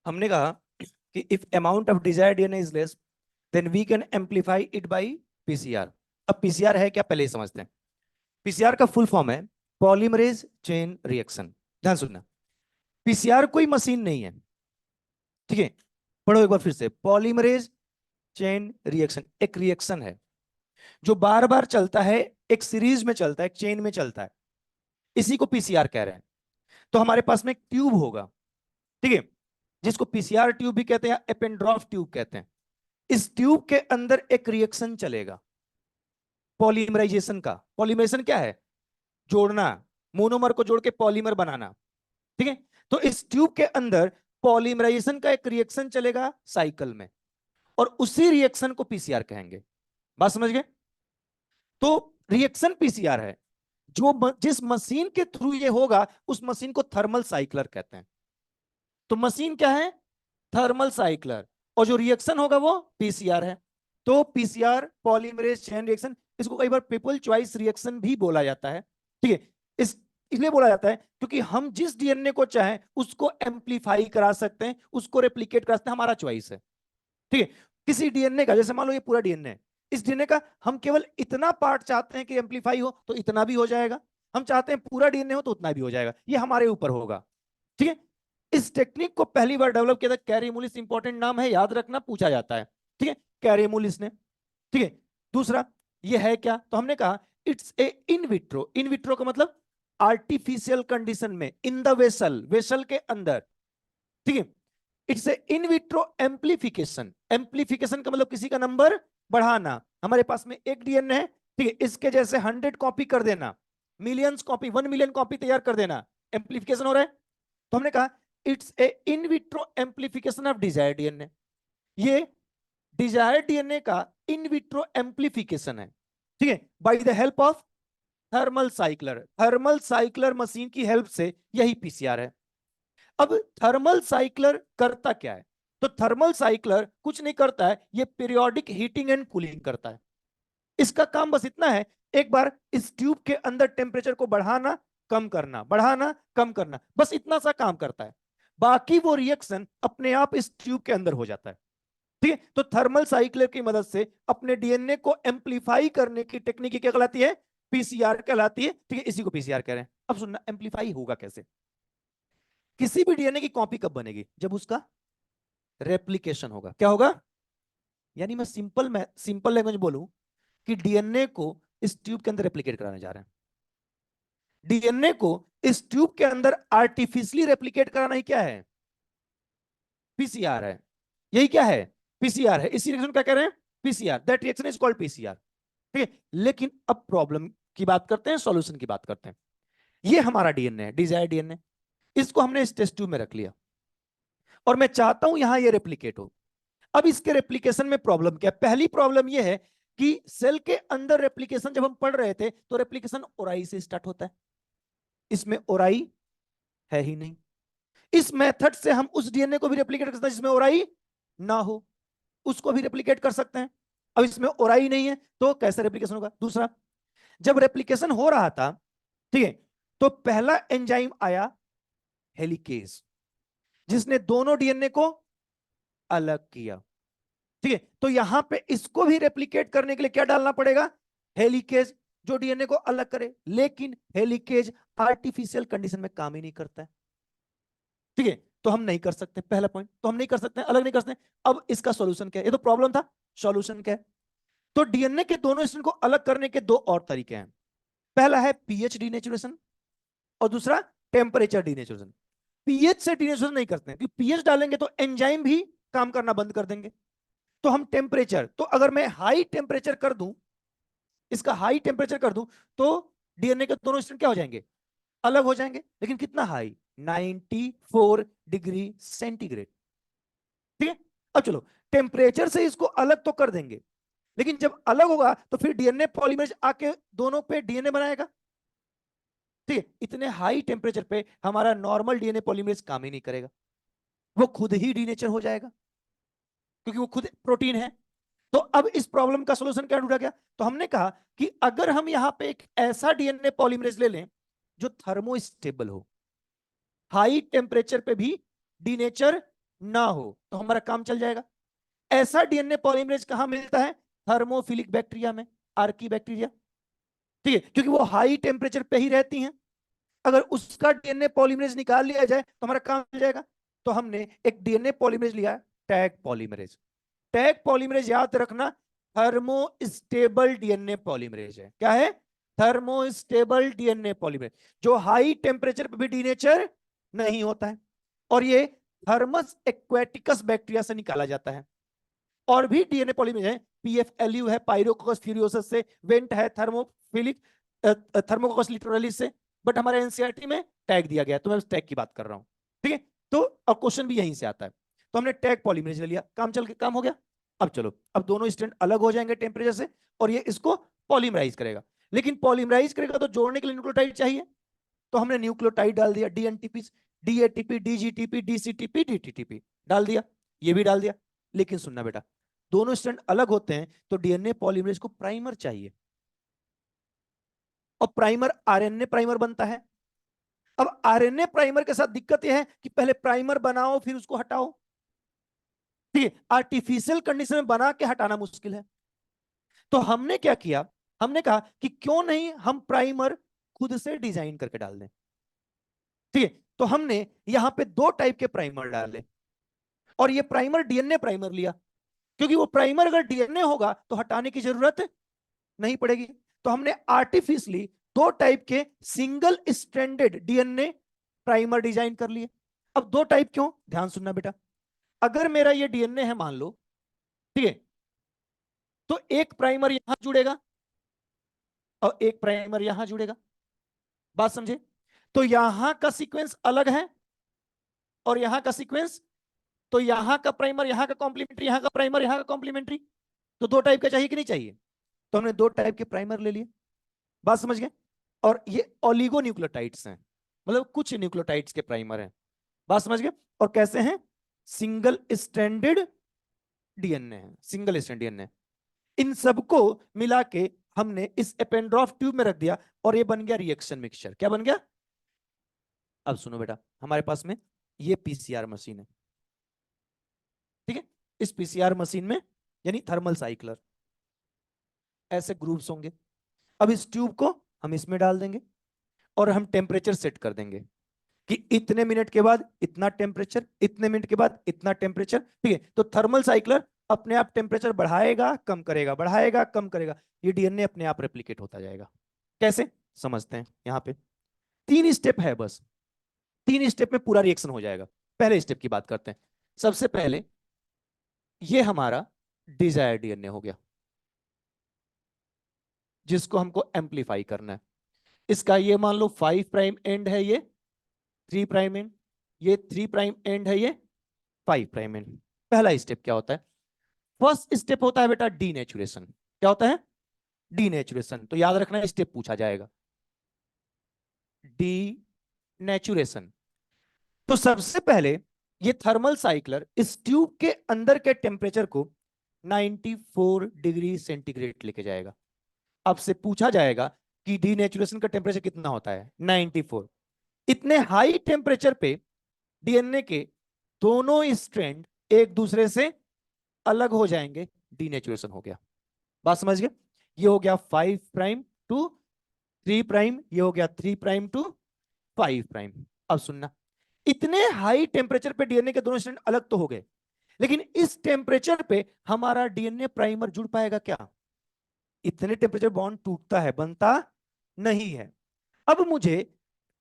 हमने कहा कि if amount of desired DNA is less, then we can amplify it by PCR. अब पीसीआर है क्या, पहले ही समझते हैं। पीसीआर का फुल फॉर्म है पॉलीमरेज चेन रिएक्शन। ध्यान सुनना, पीसीआर कोई मशीन नहीं है, ठीक है? पढ़ो एक बार फिर से, पॉलीमरेज चेन रिएक्शन एक रिएक्शन है जो बार बार चलता है, एक सीरीज में चलता है, एक चेन में चलता है। इसी को पीसीआर कह रहे हैं। तो हमारे पास में एक ट्यूब होगा, ठीक है, जिसको पीसीआर ट्यूब भी कहते हैं, एपेंड्रॉफ ट्यूब कहते हैं। इस ट्यूब के अंदर एक रिएक्शन चलेगा पॉलीमराइजेशन का। पॉलीमराइजेशन क्या है? जोड़ना, मोनोमर को जोड़ के पॉलीमर बनाना, ठीक है? तो इस ट्यूब के अंदर पॉलीमराइजेशन का एक रिएक्शन चलेगा साइकिल में, और उसी रिएक्शन को पीसीआर कहेंगे। बात समझ गए? तो रिएक्शन पीसीआर है। जिस मशीन के थ्रू ये होगा उस मशीन को थर्मल साइक्लर कहते हैं। तो मशीन क्या है? Thermal cycler. और जो रिएक्शन होगा वो पीसीआर है। तो पीसीआर पॉलीमरेज चेन रिएक्शन, इसको कई बार पीपल चॉइस रिएक्शन भी बोला जाता है। ठीक है, इसलिए बोला जाता है क्योंकि हम जिस डीएनए को चाहें उसको एम्पलीफाई करा सकते हैं, उसको रेप्लिकेट करा सकते हैं, हमारा चॉइस है। ठीक है, किसी डीएनए का, जैसे मान लो ये पूरा डीएनए है, इस डीएनए का हम केवल इतना पार्ट चाहते हैं कि एम्पलीफाई हो तो इतना भी हो जाएगा, हम चाहते हैं पूरा डीएनए हो तो उतना भी हो जाएगा, ये हमारे ऊपर होगा। ठीक है, इस टेक्निक को पहली बार डेवलप किया था कैरीमुलिस, इंपॉर्टेंट नाम है, याद रखना, पूछा जाता है। ठीक है, कैरीमुलिस ने। ठीक है, दूसरा ये है क्या, तो हमने कहा it's a in vitro. In vitro का मतलब आर्टिफिशियल कंडीशन में, इन द वेसल, वेसल के अंदर। ठीक है, it's a in vitro amplification. Amplification का मतलब किसी का नंबर बढ़ाना। हमारे पास में एक डीएनए है, ठीक है, इसके जैसे 100 कॉपी कर देना, मिलियंस कॉपी, 1 मिलियन कॉपी तैयार कर देना, एम्प्लीफिकेशन हो रहा है। तो हमने कहा it's a in vitro amplification of desired DNA. ये डिजायर्ड डीएनए का इन विट्रो एम्प्लीफिकेशन है। ठीक है, by the help of thermal cycler. Thermal cycler machine की हेल्प से यही पीसीआर है। अब थर्मल साइक्लर करता क्या है, तो थर्मल साइक्लर कुछ नहीं करता है, ये पीरियोडिक हीटिंग एंड कूलिंग करता है। इसका काम बस इतना है, एक बार इस ट्यूब के अंदर टेम्परेचर को बढ़ाना कम करना, बढ़ाना कम करना, बस इतना सा काम करता है। बाकी वो रिएक्शन अपने आप इस ट्यूब के अंदर हो जाता है। ठीक है, तो थर्मल साइक्लर की मदद से अपने डीएनए को एम्पलीफाई करने की टेक्निक क्या कहलाती है, पीसीआर कहलाती है। ठीक है, इसी को पीसीआर कह रहे हैं। अब सुनना, एम्पलीफाई होगा कैसे। किसी भी डीएनए की कॉपी कब बनेगी, जब उसका रेप्लिकेशन होगा। क्या होगा, यानी मैं सिंपल लैंग्वेज बोलूं कि डीएनए को इस ट्यूब के अंदर रेप्लिकेट कराने जा रहे हैं। डीएनए को इस ट्यूब के अंदर आर्टिफिशियली रेप्लिकेट कराना ही क्या है, पीसीआर है। यही क्या है, पीसीआर है। इसी रिएक्शन क्या कह रहे हैं, PCR. That reaction is called PCR. ठीक है, लेकिन अब प्रॉब्लम की बात करते हैं, सॉल्यूशन की बात करते हैं। ये हमारा डीएनए है, डिजायर डीएनए, इसको हमने इस टेस्ट ट्यूब में रख लिया और मैं चाहता हूं यहां ये रेप्लिकेट हो। अब इसके रेप्लिकेशन में प्रॉब्लम क्या है, पहली प्रॉब्लम यह है कि सेल के अंदर रेप्लिकेशन जब हम पढ़ रहे थे तो रेप्लिकेशन ओराई से स्टार्ट होता है, इसमें ओराई है ही नहीं। इस मेथड से हम उस डीएनए को भी रेप्लिकेट कर सकते हैं जिसमें ओराई ना हो, उसको भी रेप्लिकेट कर सकते हैं। अब इसमें ओराई नहीं है तो कैसे रेप्लिकेशन होगा। दूसरा, जब रेप्लिकेशन हो रहा था, ठीक है, तो पहला एंजाइम आया हेलिकेज, जिसने दोनों डीएनए को अलग किया। ठीक है, तो यहां पे इसको भी रेप्लिकेट करने के लिए क्या डालना पड़ेगा, हेलिकेज, जो डीएनए को अलग करे। लेकिन हेलिकेज आर्टिफिशियल कंडीशन में काम ही नहीं करता है। ठीक है, तो हम नहीं कर सकते, पहला पॉइंट, तो हम नहीं कर सकते, अलग नहीं कर सकते। अब इसका सॉल्यूशन क्या है, ये तो प्रॉब्लम था, सॉल्यूशन क्या है। तो डीएनए के दोनों स्ट्रैंड को अलग करने के दो और तरीके हैं। पहला है पीएच डीनेचुरेशन और दूसरा टेम्परेचर डीनेचुरेशन। पीएच से डीनेचुरेशन नहीं करते हैं, क्योंकि पीएच डालेंगे तो एंजाइम भी काम करना बंद कर देंगे। तो हम टेम्परेचर, तो अगर मैं हाई टेम्परेचर कर दूं, इसका हाई टेम्परेचर कर दूं, तो डीएनए के दोनों स्ट्रैंड क्या हो जाएंगे, अलग हो जाएंगे। लेकिन कितना हाई, 94 डिग्री सेंटीग्रेड। ठीक है, अब चलो टेम्परेचर से इसको अलग तो कर देंगे, लेकिन जब अलग होगा तो फिर डीएनए पॉलीमरेज आके दोनों पे डीएनए बनाएगा। ठीक है, इतने हाई टेम्परेचर पे हमारा नॉर्मल डीएनए पॉलीमरेज काम ही नहीं करेगा, वो खुद ही डीनेचर हो जाएगा, क्योंकि वो खुद प्रोटीन है। तो अब इस प्रॉब्लम का सॉल्यूशन क्या ढूंढा गया, तो हमने कहा कि अगर हम यहां पे एक ऐसा डीएनए पॉलीमरेज ले लें जो थर्मोस्टेबल हो, हाई टेम्परेचर पे भी डीनेचर ना हो, तो हमारा काम चल जाएगा। ऐसा डीएनए पॉलीमरेज कहां मिलता है, थर्मोफिलिक बैक्टीरिया में, आर्की बैक्टीरिया। ठीक है, क्योंकि वो हाई टेम्परेचर पे ही रहती हैं। अगर उसका डीएनए पॉलीमरेज निकाल लिया जाए तो हमारा काम मिल जाएगा। तो हमने एक डीएनए पॉलीमरेज लिया, टैग पॉलीमरेज। टैग पॉलीमरेज याद रखना, थर्मोस्टेबल डीएनए पॉलीमरेज है। क्या है, थर्मोस्टेबल डीएनए पॉलीमरेज, जो हाई टेम्परेचर पे भी डीनेचर नहीं होता है। और ये थर्मस एक्वेटिकस बैक्टीरिया से निकाला जाता है। और भी डीएनए पॉलीमरेज है, पीएफएलयू है पायरोकोकस फ्यूरियोसस से, वेंट है थर्मोफिलिक थर्मोकोकस लिटोरलिस से, बट हमारे एनसीईआरटी में टैग दिया गया, तो मैं उस टैग की बात कर रहा हूं। ठीक है, तो और क्वेश्चन भी यहीं से आता है। तो हमने टैग पॉलीमरेज ले लिया, काम हो गया। अब चलो, अब दोनों स्ट्रैंड अलग हो जाएंगे टेम्परेचर से, और ये इसको पॉलीमराइज करेगा। लेकिन पॉलीमराइज करेगा तो जोड़ने के लिए न्यूक्लियोटाइड चाहिए, तो हमने न्यूक्लियोटाइड डाल दिया, डीएनटीपी, डीएटीपी, डीजीटीपी, डीसीटीपी, डीटीटीपी डाल दिया, ये भी डाल दिया। लेकिन सुनना बेटा, दोनों स्ट्रैंड अलग होते हैं तो डीएनए पॉलीमरेज को प्राइमर चाहिए, और प्राइमर आरएनए प्राइमर बनता है। अब आरएनए प्राइमर के साथ दिक्कत यह है कि पहले प्राइमर बनाओ फिर उसको हटाओ, ठीक है, आर्टिफिशियल कंडीशन में बना के हटाना मुश्किल है। तो हमने क्या किया, हमने कहा कि क्यों नहीं हम प्राइमर खुद से डिजाइन करके डाल दें, ठीक है। तो हमने यहां पे दो टाइप के प्राइमर डाले, और ये प्राइमर डीएनए प्राइमर लिया, क्योंकि वो प्राइमर अगर डीएनए होगा तो हटाने की जरूरत नहीं पड़ेगी। तो हमने आर्टिफिशियली दो टाइप के single stranded DNA primer design कर लिए। अब दो टाइप क्यों, ध्यान सुनना बेटा, अगर मेरा ये डीएनए है मान लो, ठीक है, तो एक प्राइमर यहां जुड़ेगा और एक प्राइमर यहां जुड़ेगा, बात समझे। तो यहां का सीक्वेंस अलग है और यहां का सीक्वेंस, तो यहां का प्राइमर यहां का कॉम्प्लीमेंट्री, यहां का प्राइमर यहां का कॉम्प्लीमेंट्री, तो दो टाइप का चाहिए कि नहीं चाहिए, तो हमने दो टाइप के प्राइमर ले लिए, बात समझ गए। और ये ओलिगोन्यूक्लियोटाइड्स हैं, मतलब कुछ न्यूक्लियोटाइड्स के प्राइमर हैं, बात समझ गए। और कैसे हैं, सिंगल स्ट्रैंडेड डीएनए है, सिंगल स्ट्रैंड डीएनए। इन सबको मिला के हमने इस एपेंड्रॉफ ट्यूब में रख दिया और ये बन गया रिएक्शन मिक्सचर। क्या बन गया, अब सुनो बेटा, हमारे पास में ये पीसीआर मशीन है, ठीक है। इस पीसीआर मशीन में यानी थर्मल साइक्लर ऐसे ग्रुप्स होंगे। अब इस ट्यूब को हम इसमें डाल देंगे और हम टेम्परेचर सेट कर देंगे कि इतने मिनट के बाद इतना टेम्परेचर, इतने मिनट के बाद इतना टेम्परेचर, ठीक है। तो थर्मल साइक्लर अपने आप टेम्परेचर बढ़ाएगा कम करेगा, बढ़ाएगा कम करेगा, ये डीएनए अपने आप रेप्लिकेट होता जाएगा। कैसे समझते हैं, यहां पे तीन स्टेप है बस, तीन स्टेप में पूरा रिएक्शन हो जाएगा। पहले स्टेप की बात करते हैं। सबसे पहले ये हमारा डिजायर डीएनए हो गया, जिसको हमको एम्पलीफाई करना है। इसका ये मान लो 5 प्राइम एंड है, ये 3 प्राइम एंड, ये 3 प्राइम एंड है, ये 5 प्राइम एंड। पहला स्टेप क्या होता है, फर्स्ट स्टेप होता है बेटा डीनेचुरेशन। क्या होता है, डीनेचुरेशन। तो याद रखना स्टेप पूछा जाएगा, डीनेचुरेशन। तो सबसे पहले ये थर्मल साइक्लर इस ट्यूब के अंदर के टेम्परेचर को 94 डिग्री सेंटीग्रेड लेके जाएगा। आपसे पूछा जाएगा कि डीनेचुरेशन का टेम्परेचर कितना होता है, 94। इतने हाई टेम्परेचर पे डीएनए के दोनों स्ट्रैंड एक दूसरे से अलग हो जाएंगे, डीनेचुरेशन हो गया, बात समझ गए। ये हो गया 5 प्राइम टू 3 प्राइम, ये हो गया 3 प्राइम टू 5 प्राइम। अब सुनना, इतने हाई टेम्परेचर पे डीएनए के दोनों स्ट्रैंड अलग तो हो गए, लेकिन इस टेम्परेचर पे हमारा डीएनए प्राइमर जुड़ पाएगा क्या, इतने टेम्परेचर बॉन्ड टूटता है, बनता नहीं है। अब मुझे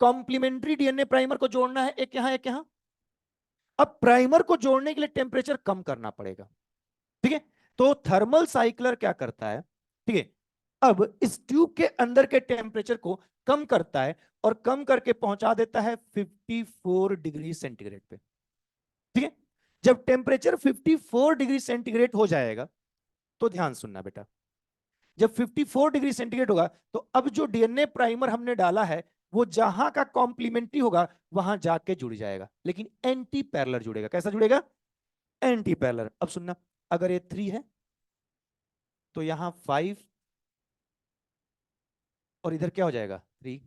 कॉम्प्लीमेंट्री डीएनए प्राइमर को जोड़ना है, एक यहां एक यहां। अब प्राइमर को जोड़ने के लिए टेम्परेचर कम करना पड़ेगा, ठीक है। तो थर्मल साइक्लर क्या करता है, ठीक है, अब इस ट्यूब के अंदर के टेम्परेचर को कम करता है और कम करके पहुंचा देता है 54 डिग्री सेंटीग्रेड पे, ठीक है। जब टेम्परेचर 54 डिग्री सेंटीग्रेड हो जाएगा, तो ध्यान सुनना बेटा, जब 54 डिग्री सेंटीग्रेड होगा तो अब जो डीएनए प्राइमर हमने डाला है वो जहां का कॉम्प्लीमेंट्री होगा वहां जाके जुड़ जाएगा, लेकिन एंटी पैरेलल जुड़ेगा। कैसा जुड़ेगा, एंटी पैरेलल। अब सुनना, अगर ये 3 है तो यहां 5 और इधर क्या हो जाएगा 3,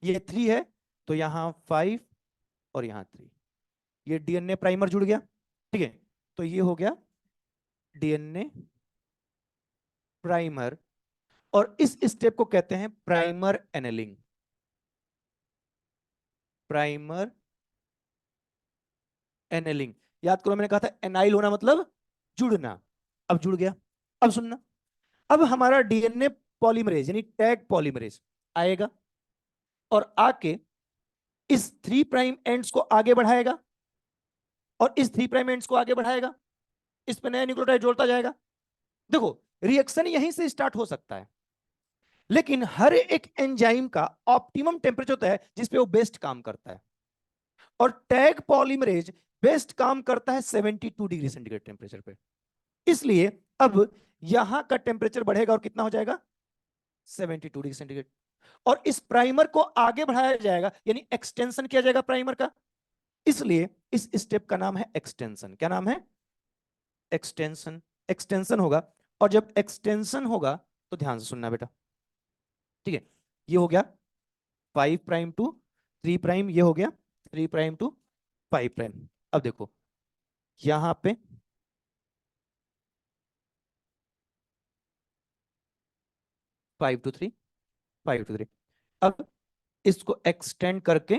ये 3 है तो यहां 5 और यहां 3, ये डीएनए प्राइमर जुड़ गया, ठीक है। तो ये हो गया डीएनए प्राइमर, और इस स्टेप को कहते हैं प्राइमर एनेलिंग, प्राइमर एनेलिंग। याद करो मैंने कहा था एनाइल होना मतलब जुड़ना, अब जुड़ गया। अब सुनना, अब हमारा डीएनए पॉलीमरेज यानी टैग पॉलीमरेज आएगा और आके इस 3 प्राइम एंड्स को आगे बढ़ाएगा और इस 3 प्राइम एंड्स को आगे बढ़ाएगा, इस पे नया न्यूक्लियोटाइड जोड़ता जाएगा। देखो रिएक्शन यहीं से स्टार्ट हो सकता है, लेकिन हर एक एंजाइम का ऑप्टिमम टेम्परेचर होता है जिसपे वो बेस्ट काम करता है, और टैग पॉलीमरेज बेस्ट काम करता है 72 डिग्री सेंटीग्रेड टेम्परेचर पे। इसलिए अब यहां का टेम्परेचर बढ़ेगा और कितना हो जाएगा 72 डिग्री सेंटीग्रेड, और इस प्राइमर को आगे बढ़ाया जाएगा यानी एक्सटेंशन किया जाएगा प्राइमर का। इसलिए इस स्टेप का नाम है एक्सटेंशन। क्या नाम है, एक्सटेंशन, एक्सटेंशन होगा, और जब एक्सटेंशन होगा तो ध्यान से सुनना बेटा, ठीक है, ये हो गया 5 प्राइम टू 3 प्राइम, ये हो गया 3 प्राइम टू 5 प्राइम। अब देखो यहां पे 5 टू 3, 5 टू 3, अब इसको एक्सटेंड करके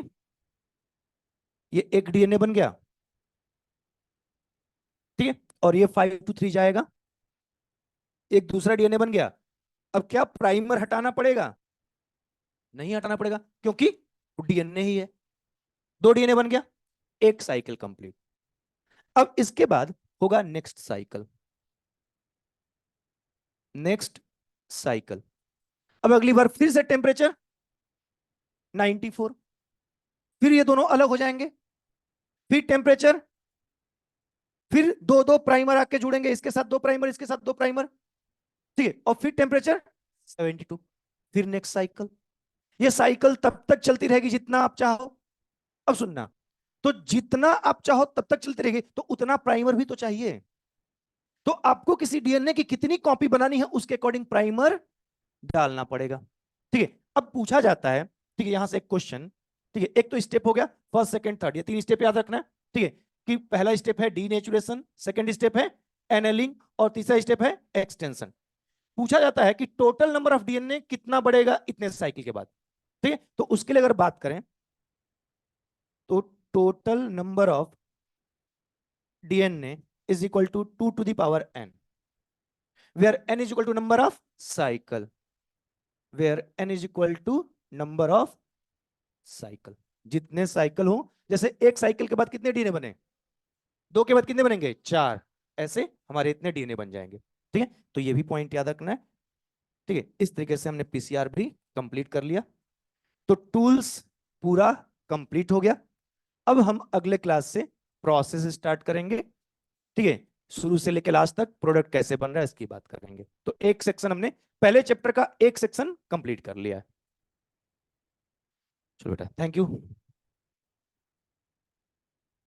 ये एक डीएनए बन गया, ठीक है, और ये 5 टू 3 जाएगा, एक दूसरा डीएनए बन गया। अब क्या प्राइमर हटाना पड़ेगा? नहीं हटाना पड़ेगा, क्योंकि डीएनए ही है, दो डीएनए बन गया, एक साइकिल कंप्लीट। अब इसके बाद होगा नेक्स्ट साइकिल, नेक्स्ट साइकिल। अब अगली बार फिर से टेम्परेचर 94, फिर ये दोनों अलग हो जाएंगे, फिर टेम्परेचर, फिर दो दो प्राइमर आके जुड़ेंगे, इसके साथ दो प्राइमर, इसके साथ दो प्राइमर, ठीक है, और फिर टेम्परेचर 72, फिर नेक्स्ट साइकिल। ये साइकिल तब तक चलती रहेगी जितना आप चाहो। अब सुनना, तो जितना आप चाहो तब तक चलती रहेगी, तो उतना प्राइमर भी तो चाहिए। तो आपको किसी डीएनए की कितनी कॉपी बनानी है उसके अकॉर्डिंग प्राइमर डालना पड़ेगा, ठीक है। अब पूछा जाता है, ठीक है, यहां से एक क्वेश्चन, ठीक है, एक तो स्टेप हो गया फर्स्ट सेकंड थर्ड, ये तीन स्टेप याद रखना है, ठीक है, कि पहला स्टेप है डीनेचुरेशन, सेकंड स्टेप है एनेलिंग, और तीसरा स्टेप है एक्सटेंशन। पूछा जाता है कि टोटल नंबर ऑफ डीएनए कितना बढ़ेगा इतने साइकिल के बाद, ठीक है। तो उसके लिए अगर बात करें तो total number of DNA is equal to 2 to the power n, where n is equal to number of cycle, where n is equal to number of cycle। जितने साइकिल हो, जैसे एक साइकिल के बाद कितने डीएनए बने, दो के बाद कितने बनेंगे, चार, ऐसे हमारे इतने डीएनए बन जाएंगे, ठीक है। तो ये भी पॉइंट याद रखना है, ठीक है। इस तरीके से हमने पीसीआर भी कंप्लीट कर लिया, तो टूल्स पूरा कंप्लीट हो गया। अब हम अगले क्लास से प्रोसेस स्टार्ट करेंगे, ठीक है, शुरू से लेकर लास्ट तक प्रोडक्ट कैसे बन रहा है इसकी बात करेंगे। तो एक सेक्शन हमने पहले चैप्टर का एक सेक्शन कंप्लीट कर लिया है। चलो बेटा, थैंक यू।